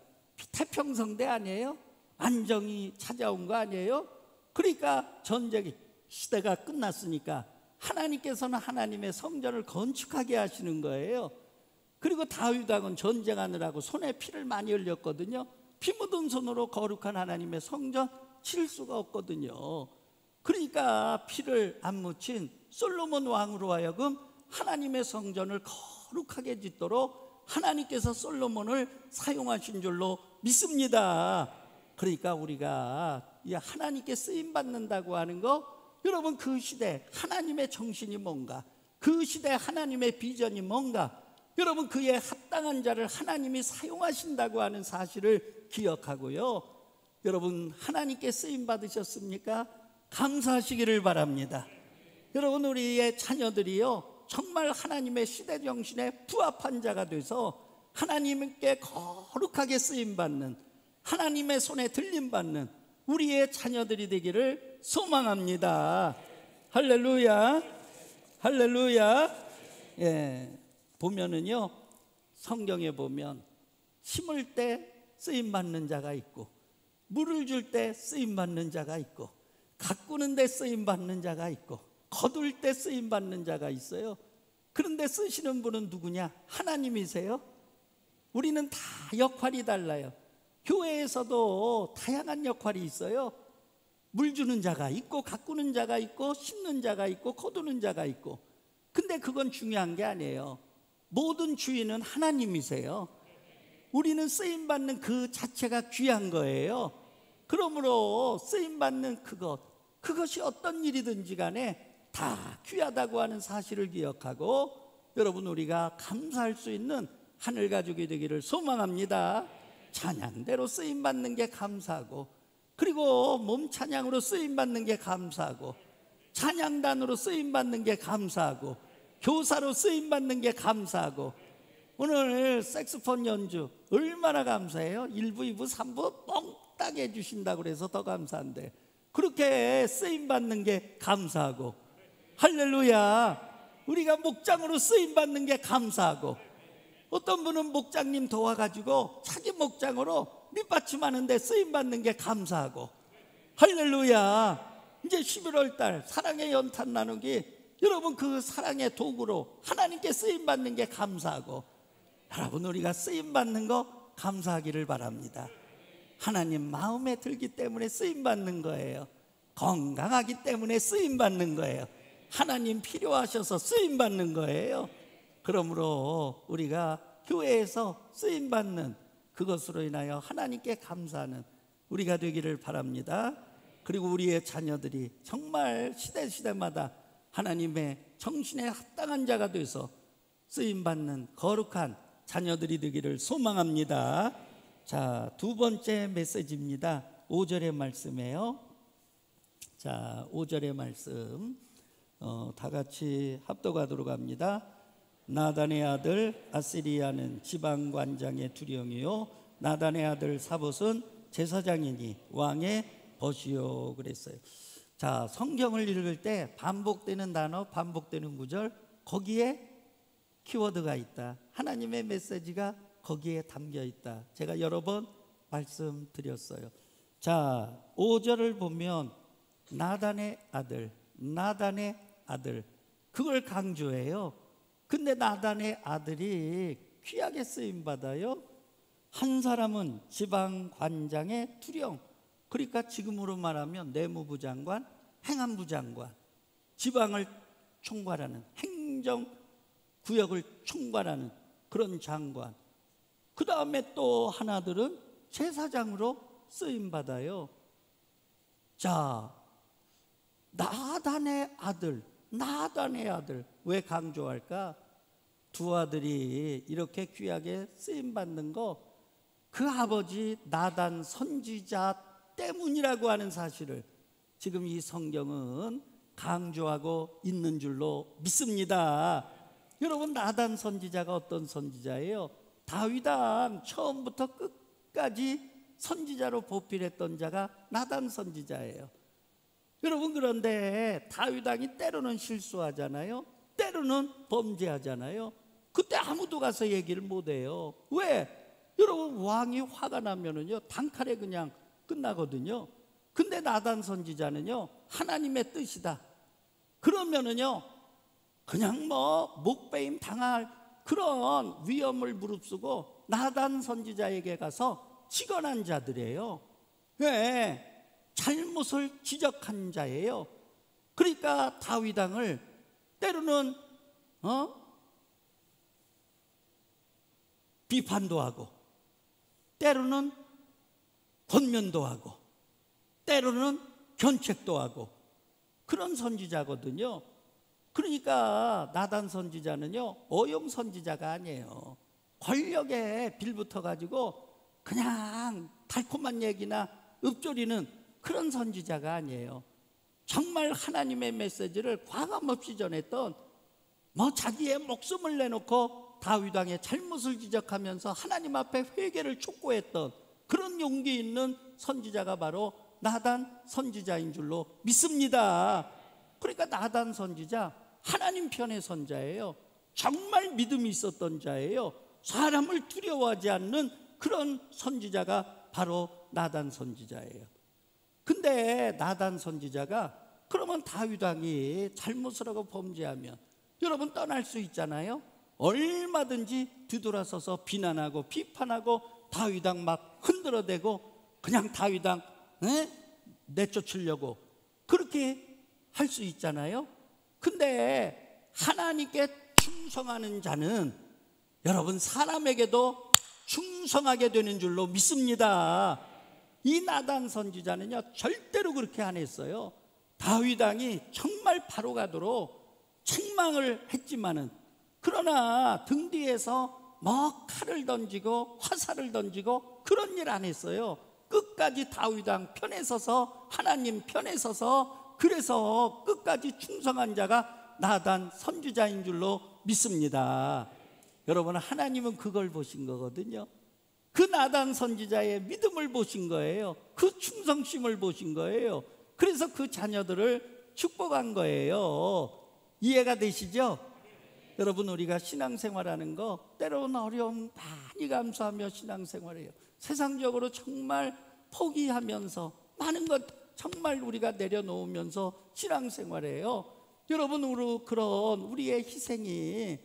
[SPEAKER 2] 태평성대 아니에요? 안정이 찾아온 거 아니에요? 그러니까 전쟁 시대가 끝났으니까 하나님께서는 하나님의 성전을 건축하게 하시는 거예요. 그리고 다윗 왕은 전쟁하느라고 손에 피를 많이 흘렸거든요. 피 묻은 손으로 거룩한 하나님의 성전 칠 수가 없거든요. 그러니까 피를 안 묻힌 솔로몬 왕으로 하여금 하나님의 성전을 거룩하게 짓도록 하나님께서 솔로몬을 사용하신 줄로 믿습니다. 그러니까 우리가 하나님께 쓰임받는다고 하는 거, 여러분 그 시대 하나님의 정신이 뭔가, 그 시대 하나님의 비전이 뭔가, 여러분 그에 합당한 자를 하나님이 사용하신다고 하는 사실을 기억하고요. 여러분 하나님께 쓰임받으셨습니까? 감사하시기를 바랍니다. 여러분 우리의 자녀들이요 정말 하나님의 시대 정신에 부합한 자가 돼서 하나님께 거룩하게 쓰임받는, 하나님의 손에 들림받는 우리의 자녀들이 되기를 소망합니다. 할렐루야, 할렐루야. 보면은요 성경에 보면 심을 때 쓰임받는 자가 있고, 물을 줄 때 쓰임받는 자가 있고, 가꾸는 데 쓰임받는 자가 있고, 거둘 때 쓰임받는 자가 있어요. 그런데 쓰시는 분은 누구냐? 하나님이세요. 우리는 다 역할이 달라요. 교회에서도 다양한 역할이 있어요. 물 주는 자가 있고, 가꾸는 자가 있고, 심는 자가 있고, 거두는 자가 있고. 근데 그건 중요한 게 아니에요. 모든 주인은 하나님이세요. 우리는 쓰임받는 그 자체가 귀한 거예요. 그러므로 쓰임받는 그것이 어떤 일이든지 간에 다 귀하다고 하는 사실을 기억하고, 여러분 우리가 감사할 수 있는 하늘 가족이 되기를 소망합니다. 찬양대로 쓰임받는 게 감사하고, 그리고 몸 찬양으로 쓰임받는 게 감사하고, 찬양단으로 쓰임받는 게 감사하고, 교사로 쓰임받는 게 감사하고, 오늘 색소폰 연주 얼마나 감사해요. 1부, 2부, 3부 뻥딱 해주신다고 그래서 더 감사한데, 그렇게 쓰임받는 게 감사하고, 할렐루야. 우리가 목장으로 쓰임받는 게 감사하고, 어떤 분은 목장님 도와가지고 자기 목장으로 밑받침하는 데 쓰임받는 게 감사하고, 할렐루야. 이제 11월 달 사랑의 연탄 나누기, 여러분 그 사랑의 도구로 하나님께 쓰임받는 게 감사하고, 여러분 우리가 쓰임받는 거 감사하기를 바랍니다. 하나님 마음에 들기 때문에 쓰임받는 거예요. 건강하기 때문에 쓰임받는 거예요. 하나님 필요하셔서 쓰임받는 거예요. 그러므로 우리가 교회에서 쓰임받는 그것으로 인하여 하나님께 감사하는 우리가 되기를 바랍니다. 그리고 우리의 자녀들이 정말 시대마다 하나님의 정신에 합당한 자가 돼서 쓰임받는 거룩한 자녀들이 되기를 소망합니다. 자, 두 번째 메시지입니다. 5절의 말씀이에요. 자, 5절의 말씀 다 같이 합독하도록 합니다. 나단의 아들 아스리야는 지방관장의 두령이요 나단의 아들 사봇은 제사장이니 왕의 벗이요 그랬어요. 자, 성경을 읽을 때 반복되는 단어, 반복되는 구절, 거기에 키워드가 있다. 하나님의 메시지가 거기에 담겨 있다. 제가 여러 번 말씀드렸어요. 자, 5절을 보면 나단의 아들, 나단의 아들, 그걸 강조해요. 근데 나단의 아들이 귀하게 쓰임받아요. 한 사람은 지방관장의 두령, 그러니까 지금으로 말하면 내무부 장관, 행안부 장관, 지방을 총괄하는, 행정구역을 총괄하는 그런 장관. 그 다음에 또 하나들은 제사장으로 쓰임받아요. 자, 나단의 아들, 나단의 아들. 왜 강조할까? 두 아들이 이렇게 귀하게 쓰임받는 거, 그 아버지 나단 선지자 때문이라고 하는 사실을 지금 이 성경은 강조하고 있는 줄로 믿습니다. 여러분, 나단 선지자가 어떤 선지자예요? 다윗 왕 처음부터 끝까지 선지자로 보필했던 자가 나단 선지자예요. 여러분, 그런데 다윗 왕이 때로는 실수하잖아요. 때로는 범죄하잖아요. 그때 아무도 가서 얘기를 못해요. 왜? 여러분, 왕이 화가 나면은요 단칼에 그냥 끝나거든요. 근데 나단 선지자는요 하나님의 뜻이다 그러면은요 그냥 뭐 목베임 당할 그런 위험을 무릅쓰고 나단 선지자에게 가서 직언한 자들이에요. 왜? 잘못을 지적한 자예요. 그러니까 다윗 왕을 때로는 비판도 하고, 때로는 권면도 하고, 때로는 견책도 하고, 그런 선지자거든요. 그러니까 나단 선지자는요 어용 선지자가 아니에요. 권력에 빌붙어 가지고 그냥 달콤한 얘기나 읊조리는 그런 선지자가 아니에요. 정말 하나님의 메시지를 과감없이 전했던, 자기의 목숨을 내놓고 다윗 왕의 잘못을 지적하면서 하나님 앞에 회개를 촉구했던 그런 용기 있는 선지자가 바로 나단 선지자인 줄로 믿습니다. 그러니까 나단 선지자 하나님 편의 선자예요. 정말 믿음이 있었던 자예요. 사람을 두려워하지 않는 그런 선지자가 바로 나단 선지자예요. 근데 나단 선지자가 그러면 다윗 왕이 잘못을 하고 범죄하면 여러분 떠날 수 있잖아요. 얼마든지 뒤돌아서서 비난하고 비판하고 다윗 왕 막 흔들어대고 그냥 다윗 왕 내쫓으려고 그렇게 할 수 있잖아요. 근데 하나님께 충성하는 자는 여러분 사람에게도 충성하게 되는 줄로 믿습니다. 이 나단 선지자는요 절대로 그렇게 안 했어요. 다윗 왕이 정말 바로 가도록 책망을 했지만은, 그러나 등 뒤에서 칼을 던지고 화살을 던지고 그런 일 안 했어요. 끝까지 다윗 왕 편에 서서, 하나님 편에 서서, 그래서 끝까지 충성한 자가 나단 선지자인 줄로 믿습니다. 여러분, 하나님은 그걸 보신 거거든요. 그 나단 선지자의 믿음을 보신 거예요. 그 충성심을 보신 거예요. 그래서 그 자녀들을 축복한 거예요. 이해가 되시죠? 여러분, 우리가 신앙생활하는 거 때로는 어려움 많이 감수하며 신앙생활해요. 세상적으로 정말 포기하면서 많은 것 정말 우리가 내려놓으면서 신앙생활해요. 여러분, 그런 우리의 희생이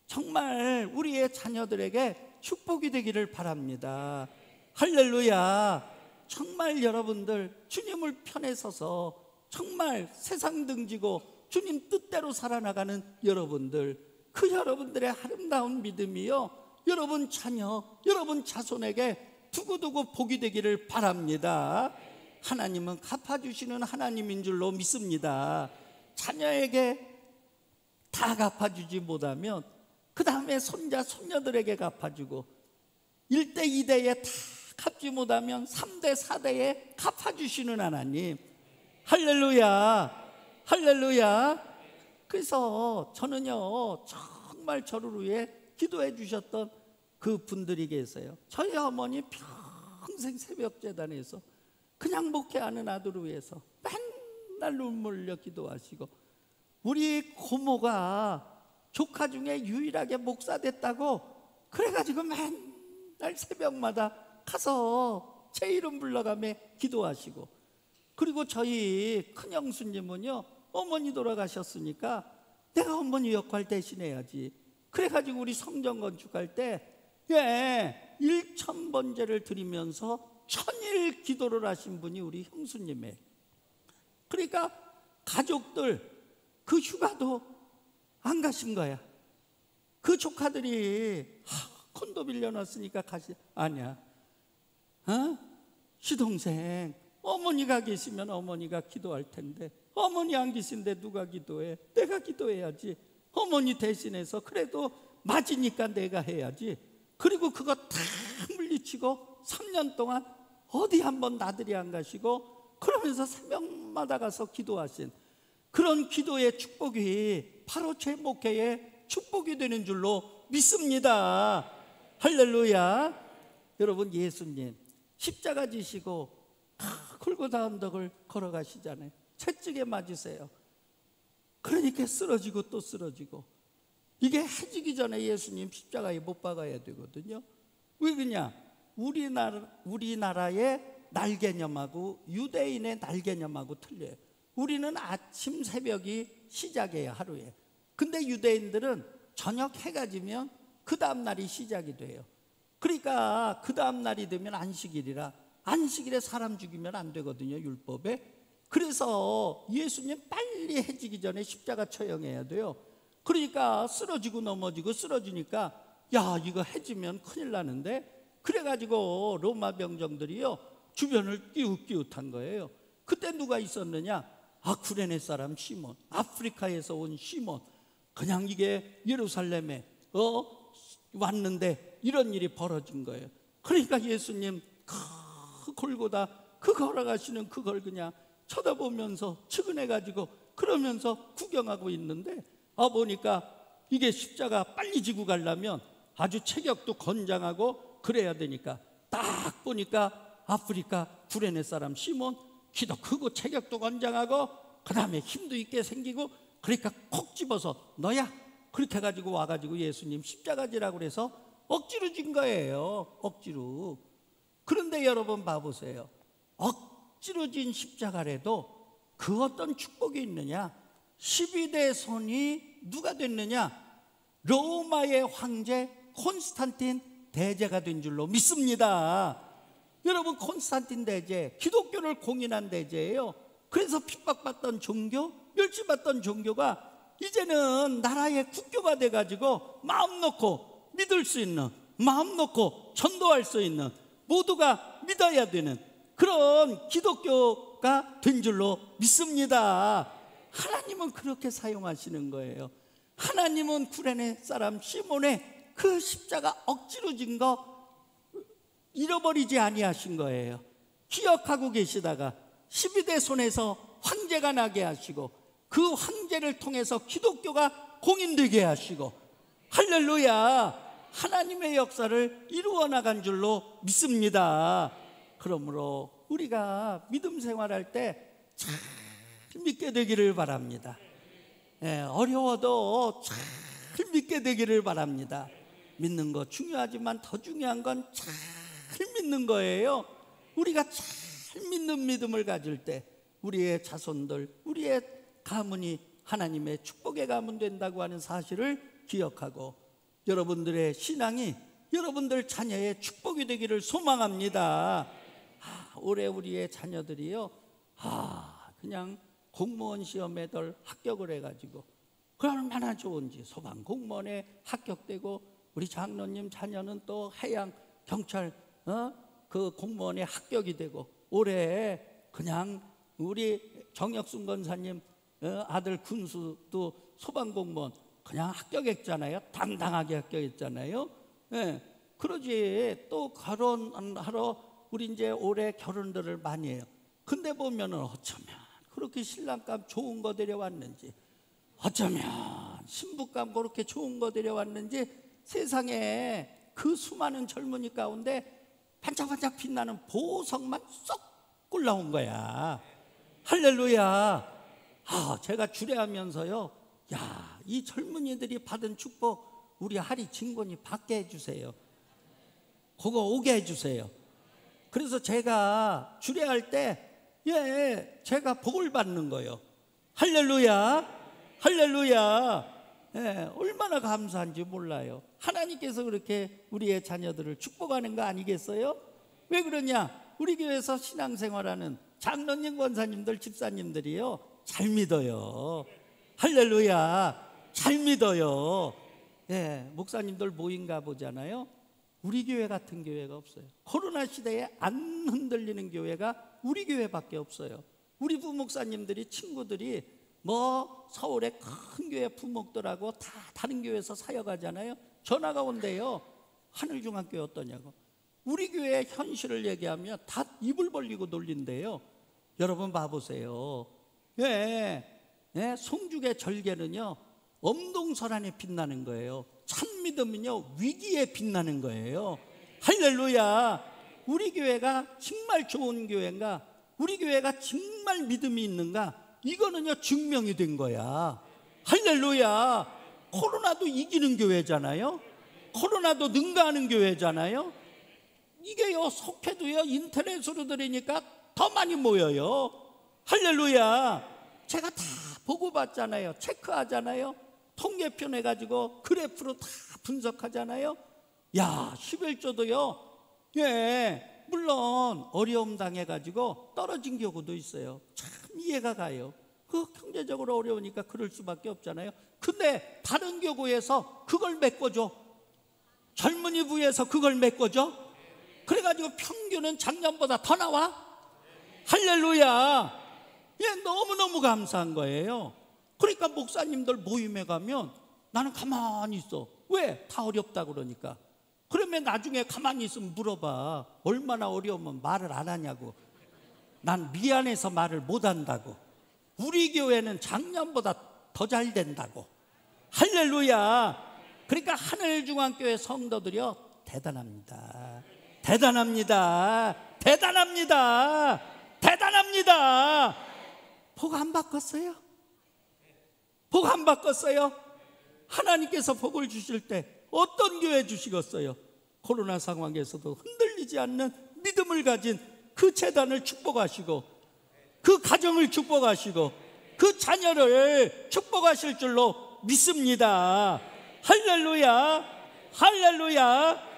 [SPEAKER 2] 정말 우리의 자녀들에게 축복이 되기를 바랍니다. 할렐루야. 정말 여러분들 주님을 편에 서서 정말 세상 등지고 주님 뜻대로 살아나가는 여러분들, 그 여러분들의 아름다운 믿음이요 여러분 자녀, 여러분 자손에게 두고두고 복이 되기를 바랍니다. 하나님은 갚아주시는 하나님인 줄로 믿습니다. 자녀에게 다 갚아주지 못하면 그 다음에 손자, 손녀들에게 갚아주고 1대, 2대에 다 갚지 못하면 3대, 4대에 갚아주시는 하나님. 할렐루야, 할렐루야. 그래서 저는요, 정말 저를 위해 기도해 주셨던 그 분들이 계세요. 저희 어머니 평생 새벽재단에서 그냥 목회하는 아들을 위해서 맨날 눈물 흘려 기도하시고, 우리 고모가 조카 중에 유일하게 목사 됐다고 그래가지고 맨날 새벽마다 가서 제 이름 불러가며 기도하시고, 그리고 저희 큰형수님은요, 어머니 돌아가셨으니까 내가 어머니 역할 대신해야지. 그래가지고 우리 성전 건축할 때 1000번제를 드리면서 1000일 기도를 하신 분이 우리 형수님이에요. 그러니까 가족들 그 휴가도 안 가신 거야. 그 조카들이 콘도 빌려놨으니까 가시. 아니야. 시동생, 어머니가 계시면 어머니가 기도할 텐데 어머니 안 계신데 누가 기도해? 내가 기도해야지. 어머니 대신해서 그래도 맞으니까 내가 해야지. 그리고 그거 다 물리치고 3년 동안 어디 한번 나들이 안 가시고 그러면서 새벽마다 가서 기도하신 그런 기도의 축복이 바로 제 목회의 축복이 되는 줄로 믿습니다. 할렐루야. 여러분, 예수님 십자가 지시고 골고다 언덕을 걸어가시잖아요. 채찍에 맞으세요. 그러니까 쓰러지고 또 쓰러지고. 이게 해지기 전에 예수님 십자가에 못 박아야 되거든요. 왜 그러냐? 우리나라의 날 개념하고 유대인의 날 개념하고 틀려요. 우리는 아침 새벽이 시작이에요, 하루에. 근데 유대인들은 저녁 해가 지면 그 다음 날이 시작이 돼요. 그러니까 그 다음 날이 되면 안식일이라 안식일에 사람 죽이면 안 되거든요, 율법에. 그래서 예수님 빨리 해지기 전에 십자가 처형해야 돼요. 그러니까 쓰러지고 넘어지고 쓰러지니까 야, 이거 해지면 큰일 나는데, 그래가지고 로마 병정들이요 주변을 끼웃끼웃한 거예요. 그때 누가 있었느냐? 구레네 사람 시몬, 아프리카에서 온 시몬. 그냥 이게 예루살렘에 왔는데 이런 일이 벌어진 거예요. 그러니까 예수님 골고다 그 걸어가시는 그걸 그냥 쳐다보면서 측은해가지고 그러면서 구경하고 있는데, 보니까 이게 십자가 빨리 지고 가려면 아주 체격도 건장하고 그래야 되니까 딱 보니까 아프리카 구레네 사람 시몬, 키도 크고 체격도 건장하고 그 다음에 힘도 있게 생기고, 그러니까 콕 집어서 너야 그렇게 해가지고 와가지고 예수님 십자가 지라고 그래서 억지로 진 거예요. 억지로. 그런데 여러분 봐보세요. 억지로 진 십자가래도 그 어떤 축복이 있느냐? 12대 손이 누가 됐느냐? 로마의 황제 콘스탄틴 대제가 된 줄로 믿습니다. 여러분, 콘스탄틴 대제 기독교를 공인한 대제예요. 그래서 핍박받던 종교, 멸시받던 종교가 이제는 나라의 국교가 돼가지고 마음 놓고 믿을 수 있는, 마음 놓고 전도할 수 있는, 모두가 믿어야 되는 그런 기독교가 된 줄로 믿습니다. 하나님은 그렇게 사용하시는 거예요. 하나님은 구레네 사람 시몬의 그 십자가 억지로 진 거 잃어버리지 아니하신 거예요. 기억하고 계시다가 12대 손에서 황제가 나게 하시고 그 황제를 통해서 기독교가 공인되게 하시고, 할렐루야, 하나님의 역사를 이루어 나간 줄로 믿습니다. 그러므로 우리가 믿음 생활할 때 잘 믿게 되기를 바랍니다. 어려워도 잘 믿게 되기를 바랍니다. 믿는 거 중요하지만 더 중요한 건 잘 믿는 거예요. 우리가 잘 믿는 믿음을 가질 때 우리의 자손들, 우리의 가문이 하나님의 축복의 가문 된다고 하는 사실을 기억하고, 여러분들의 신앙이 여러분들 자녀의 축복이 되기를 소망합니다. 올해 우리의 자녀들이요, 그냥 공무원 시험에들 합격을 해가지고 그 얼마나 좋은지, 소방 공무원에 합격되고 우리 장로님 자녀는 또 해양 경찰 그 공무원에 합격이 되고, 올해 그냥 우리 정혁순 권사님 아들 군수도 소방공무원 그냥 합격했잖아요. 당당하게 합격했잖아요. 예. 그러지. 또 결혼하러 우리 이제 올해 결혼들을 많이 해요. 근데 보면은 어쩌면 그렇게 신랑감 좋은 거 데려왔는지, 어쩌면 신부감 그렇게 좋은 거 데려왔는지, 세상에 그 수많은 젊은이 가운데 반짝반짝 빛나는 보석만 쏙 올라온 거야. 할렐루야. 제가 주례하면서요, 야, 이 젊은이들이 받은 축복 우리 하리 진곤이 받게 해주세요. 그거 오게 해주세요. 그래서 제가 주례할 때 제가 복을 받는 거예요. 할렐루야. 할렐루야. 얼마나 감사한지 몰라요. 하나님께서 그렇게 우리의 자녀들을 축복하는 거 아니겠어요? 왜 그러냐? 우리 교회에서 신앙생활하는 장로님, 권사님들, 집사님들이요, 잘 믿어요. 할렐루야. 잘 믿어요. 목사님들 모임 가보잖아요. 우리 교회 같은 교회가 없어요. 코로나 시대에 안 흔들리는 교회가 우리 교회밖에 없어요. 우리 부목사님들이, 친구들이 뭐 서울의 큰 교회 부목들하고 다 다른 교회에서 사역하잖아요. 전화가 온대요. 하늘중앙교회 어떠냐고. 우리 교회의 현실을 얘기하면 다 입을 벌리고 놀린대요. 여러분 봐보세요. 송죽의 절개는요, 엄동설안에 빛나는 거예요. 참 믿음은요, 위기에 빛나는 거예요. 할렐루야. 우리 교회가 정말 좋은 교회인가, 우리 교회가 정말 믿음이 있는가, 이거는요 증명이 된 거야. 할렐루야. 코로나도 이기는 교회잖아요. 코로나도 능가하는 교회잖아요. 이게요, 속해도요 인터넷으로 들으니까 더 많이 모여요. 할렐루야. 제가 다 보고 봤잖아요. 체크하잖아요. 통계표 내가지고 그래프로 다 분석하잖아요. 야, 11조도요, 물론 어려움 당해가지고 떨어진 경우도 있어요. 참 이해가 가요. 그 경제적으로 어려우니까 그럴 수밖에 없잖아요. 근데 다른 교구에서 그걸 메꿔줘. 젊은이 부에서 그걸 메꿔줘. 그래가지고 평균은 작년보다 더 나와. 할렐루야. 너무너무 감사한 거예요. 그러니까 목사님들 모임에 가면 나는 가만히 있어. 왜? 다 어렵다 그러니까. 그러면 나중에 가만히 있으면 물어봐. 얼마나 어려우면 말을 안 하냐고. 난 미안해서 말을 못 한다고. 우리 교회는 작년보다 더 잘 된다고. 할렐루야. 그러니까 하늘중앙교회 성도들이요, 대단합니다. 대단합니다. 대단합니다. 대단합니다. 복 안 바꿨어요? 복 안 바꿨어요? 하나님께서 복을 주실 때 어떤 교회 주시겠어요? 코로나 상황에서도 흔들리지 않는 믿음을 가진 그 재단을 축복하시고, 그 가정을 축복하시고, 그 자녀를 축복하실 줄로 믿습니다. 할렐루야. 할렐루야.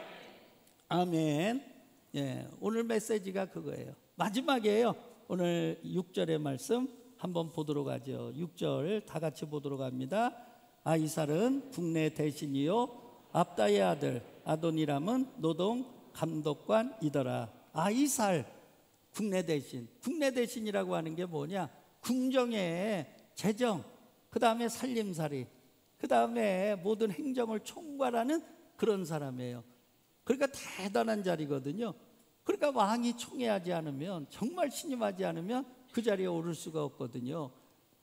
[SPEAKER 2] 아멘. 오늘 메시지가 그거예요. 마지막이에요. 오늘 6절의 말씀 한번 보도록 하죠. 6절 다 같이 보도록 합니다. 아이살은 국내 대신이요 압다의 아들 아도니람은 노동 감독관이더라. 아이살 국내 대신. 국내 대신이라고 하는 게 뭐냐? 궁정의 재정, 그 다음에 살림살이, 그 다음에 모든 행정을 총괄하는 그런 사람이에요. 그러니까 대단한 자리거든요. 그러니까 왕이 총애하지 않으면, 정말 신임하지 않으면 그 자리에 오를 수가 없거든요.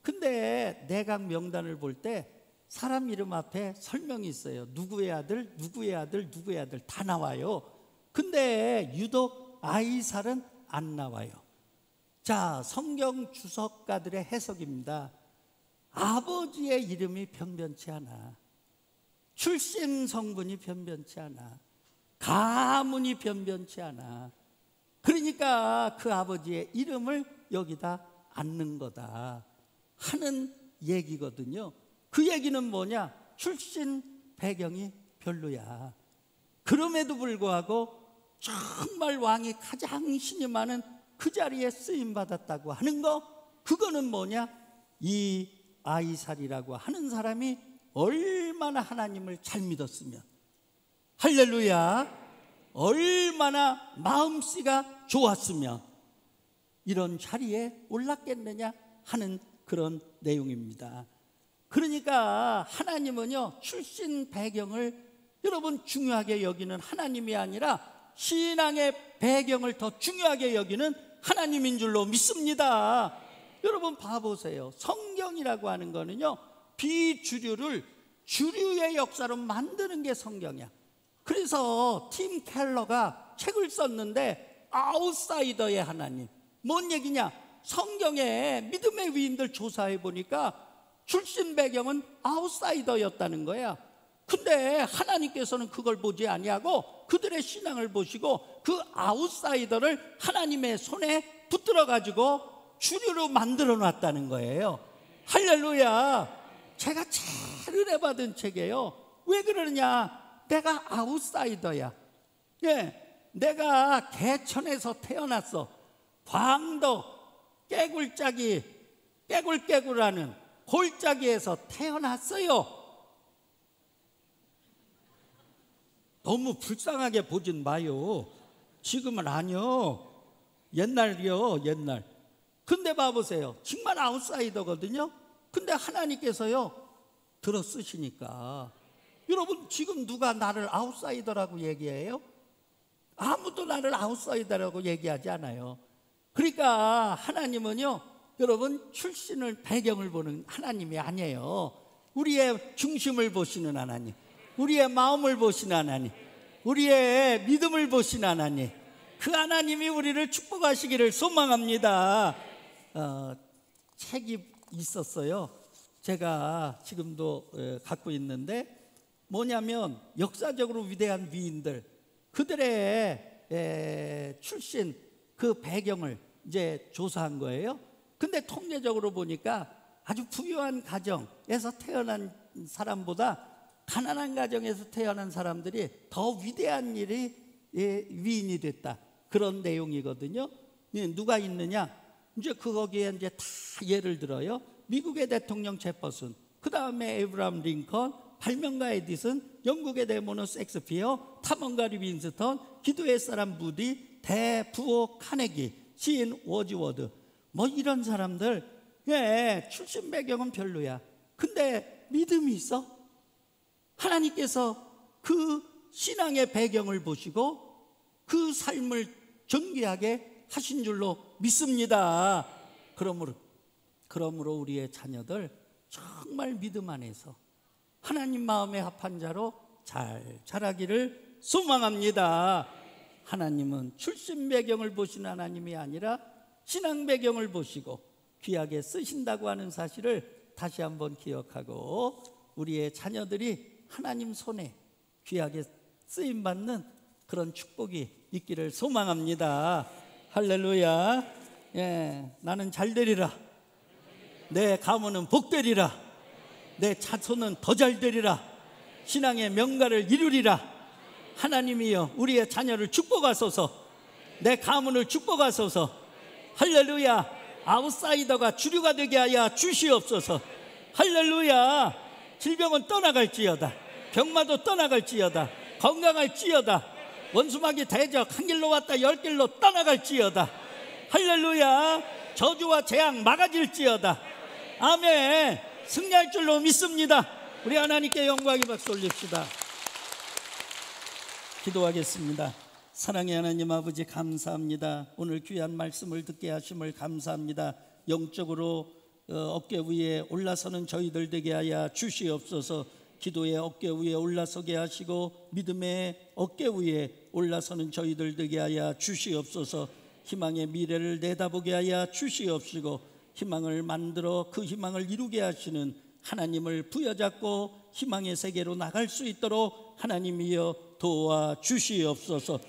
[SPEAKER 2] 근데 내각 명단을 볼 때 사람 이름 앞에 설명이 있어요. 누구의 아들, 누구의 아들, 누구의 아들 다 나와요. 근데 유독 아이살은 안 나와요. 자, 성경 주석가들의 해석입니다. 아버지의 이름이 변변치 않아. 출신 성분이 변변치 않아. 가문이 변변치 않아. 그러니까 그 아버지의 이름을 여기다 앉는 거다 하는 얘기거든요. 그 얘기는 뭐냐? 출신 배경이 별로야. 그럼에도 불구하고 정말 왕이 가장 신임하는 그 자리에 쓰임받았다고 하는 거, 그거는 뭐냐? 이 아이살이라고 하는 사람이 얼마나 하나님을 잘 믿었으면, 할렐루야. 얼마나 마음씨가 좋았으면 이런 자리에 올랐겠느냐 하는 그런 내용입니다. 그러니까 하나님은요, 출신 배경을 여러분 중요하게 여기는 하나님이 아니라 신앙의 배경을 더 중요하게 여기는 하나님인 줄로 믿습니다. 여러분 봐보세요. 성경이라고 하는 거는요, 비주류를 주류의 역사로 만드는 게 성경이야. 그래서 팀 켈러가 책을 썼는데 아웃사이더의 하나님. 뭔 얘기냐? 성경에 믿음의 위인들 조사해 보니까 출신 배경은 아웃사이더였다는 거야. 근데 하나님께서는 그걸 보지 아니하고 그들의 신앙을 보시고 그 아웃사이더를 하나님의 손에 붙들어 가지고 주류로 만들어 놨다는 거예요. 할렐루야. 제가 제일 은혜 받은 책이에요. 왜 그러느냐? 내가 아웃사이더야. 예, 내가 개천에서 태어났어. 광도 깨굴짜기, 깨굴깨굴하는 골짜기에서 태어났어요. 너무 불쌍하게 보진 마요. 지금은 아니요. 옛날이요, 옛날. 근데 봐보세요. 정말 아웃사이더거든요. 근데 하나님께서요, 들어 쓰시니까. 여러분, 지금 누가 나를 아웃사이더라고 얘기해요? 아무도 나를 아웃사이더라고 얘기하지 않아요. 그러니까 하나님은요, 여러분, 출신을 배경을 보는 하나님이 아니에요. 우리의 중심을 보시는 하나님, 우리의 마음을 보시는 하나님, 우리의 믿음을 보시는 하나님, 그 하나님이 우리를 축복하시기를 소망합니다. 책이 있었어요. 제가 지금도 갖고 있는데 뭐냐면 역사적으로 위대한 위인들, 그들의 출신 그 배경을 이제 조사한 거예요. 근데 통계적으로 보니까 아주 부유한 가정에서 태어난 사람보다 가난한 가정에서 태어난 사람들이 더 위대한 일이 위인이 됐다, 그런 내용이거든요. 누가 있느냐? 이제 거기에 이제 다 예를 들어요. 미국의 대통령 제퍼슨, 그 다음에 에이브라함 링컨, 발명가 에디슨, 영국의 대모노 섹스피어, 탐험가 리빈스턴, 기도의 사람 부디, 대부호 카네기, 시인 워즈워드, 뭐 이런 사람들, 예, 출신 배경은 별로야. 근데 믿음이 있어? 하나님께서 그 신앙의 배경을 보시고 그 삶을 존귀하게 하신 줄로 믿습니다. 그러므로 우리의 자녀들 정말 믿음 안에서 하나님 마음에 합한 자로 잘 자라기를 소망합니다. 하나님은 출신 배경을 보시는 하나님이 아니라 신앙 배경을 보시고 귀하게 쓰신다고 하는 사실을 다시 한번 기억하고 우리의 자녀들이 하나님 손에 귀하게 쓰임받는 그런 축복이 있기를 소망합니다. 할렐루야. 예, 나는 잘 되리라. 내 가문은 복되리라. 내 자손은 더 잘 되리라. 신앙의 명가를 이루리라. 하나님이여 우리의 자녀를 축복하소서. 내 가문을 축복하소서. 할렐루야. 아웃사이더가 주류가 되게 하여 주시옵소서. 할렐루야. 질병은 떠나갈지어다. 병마도 떠나갈지어다. 건강할지어다. 원수마귀 대적 한 길로 왔다 10길로 떠나갈지어다. 할렐루야. 저주와 재앙 막아질지어다. 아멘. 승리할 줄로 믿습니다. 우리 하나님께 영광의 박수 올립시다. 기도하겠습니다. 사랑의 하나님 아버지, 감사합니다. 오늘 귀한 말씀을 듣게 하심을 감사합니다. 영적으로 어깨 위에 올라서는 저희들 되게 하여 주시옵소서. 기도의 어깨 위에 올라서게 하시고 믿음의 어깨 위에 올라서는 저희들 되게 하여 주시옵소서. 희망의 미래를 내다보게 하여 주시옵시고 희망을 만들어 그 희망을 이루게 하시는 하나님을 부여잡고 희망의 세계로 나갈 수 있도록 하나님이여 도와주시옵소서.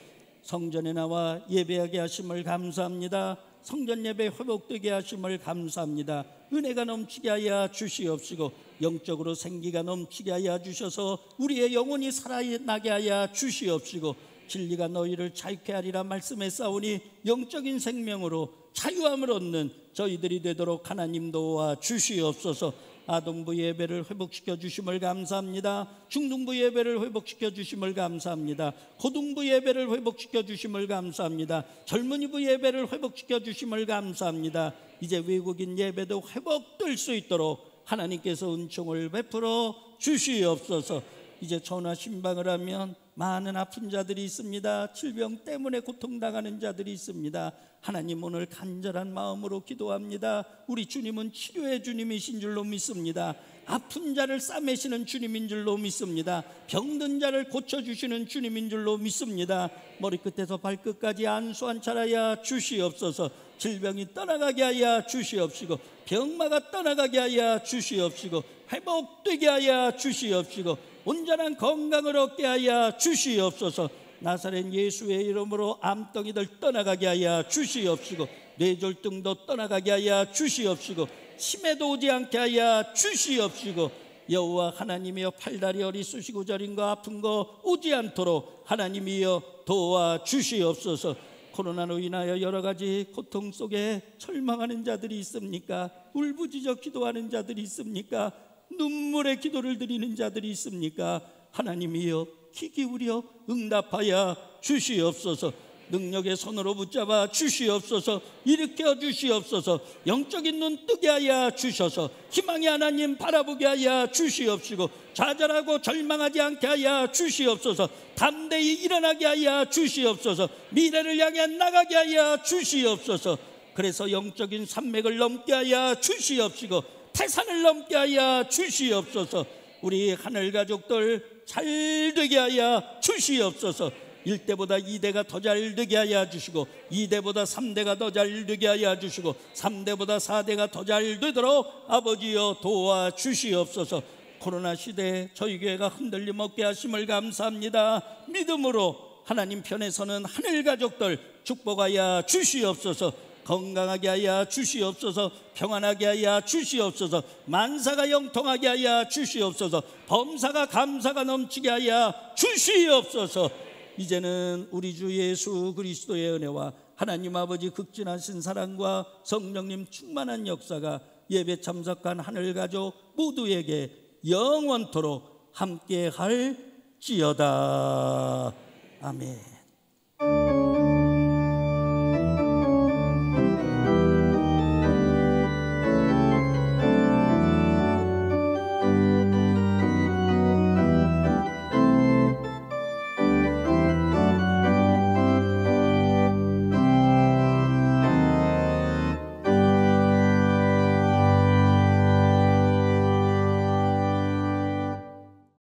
[SPEAKER 2] 성전에 나와 예배하게 하심을 감사합니다. 성전 예배 회복되게 하심을 감사합니다. 은혜가 넘치게 하여 주시옵시고 영적으로 생기가 넘치게 하여 주셔서 우리의 영혼이 살아나게 하여 주시옵시고 진리가 너희를 자유케 하리라 말씀했사오니 영적인 생명으로 자유함을 얻는 저희들이 되도록 하나님 도와 주시옵소서. 아동부 예배를 회복시켜 주심을 감사합니다. 중등부 예배를 회복시켜 주심을 감사합니다. 고등부 예배를 회복시켜 주심을 감사합니다. 젊은이부 예배를 회복시켜 주심을 감사합니다. 이제 외국인 예배도 회복될 수 있도록 하나님께서 은총을 베풀어 주시옵소서. 이제 전화 신방을 하면 많은 아픈 자들이 있습니다. 질병 때문에 고통당하는 자들이 있습니다. 하나님, 오늘 간절한 마음으로 기도합니다. 우리 주님은 치료의 주님이신 줄로 믿습니다. 아픈 자를 싸매시는 주님인 줄로 믿습니다. 병든 자를 고쳐주시는 주님인 줄로 믿습니다. 머리끝에서 발끝까지 안수한차라야 주시옵소서. 질병이 떠나가게 하여 주시옵시고, 병마가 떠나가게 하여 주시옵시고, 회복되게 하여 주시옵시고, 온전한 건강을 얻게 하여 주시옵소서. 나사렛 예수의 이름으로 암덩이들 떠나가게 하여 주시옵시고, 뇌졸등도 떠나가게 하여 주시옵시고, 치매도 오지 않게 하여 주시옵시고, 여호와 하나님이여 팔다리 허리 쑤시고 저린 거 아픈 거 오지 않도록 하나님이여 도와 주시옵소서. 코로나로 인하여 여러 가지 고통 속에 절망하는 자들이 있습니까? 울부짖어 기도하는 자들이 있습니까? 눈물의 기도를 드리는 자들이 있습니까? 하나님이여 귀 기울여 응답하여 주시옵소서. 능력의 손으로 붙잡아 주시옵소서. 일으켜 주시옵소서. 영적인 눈 뜨게 하여 주셔서 희망의 하나님 바라보게 하여 주시옵시고, 좌절하고 절망하지 않게 하여 주시옵소서. 담대히 일어나게 하여 주시옵소서. 미래를 향해 나가게 하여 주시옵소서. 그래서 영적인 산맥을 넘게 하여 주시옵시고, 태산을 넘게 하여 주시옵소서. 우리 하늘 가족들 잘 되게 하여 주시옵소서. 1대보다 2대가 더 잘 되게 하여 주시고, 2대보다 3대가 더 잘 되게 하여 주시고, 3대보다 4대가 더 잘 되도록 아버지여 도와 주시옵소서. 코로나 시대에 저희 교회가 흔들림 없게 하심을 감사합니다. 믿음으로 하나님 편에 서는 하늘 가족들 축복하여 주시옵소서. 건강하게 하여 주시옵소서. 평안하게 하여 주시옵소서. 만사가 영통하게 하여 주시옵소서. 범사가 감사가 넘치게 하여 주시옵소서. 이제는 우리 주 예수 그리스도의 은혜와 하나님 아버지 극진하신 사랑과 성령님 충만한 역사가 예배 참석한 하늘 가족 모두에게 영원토록 함께 할지어다. 아멘.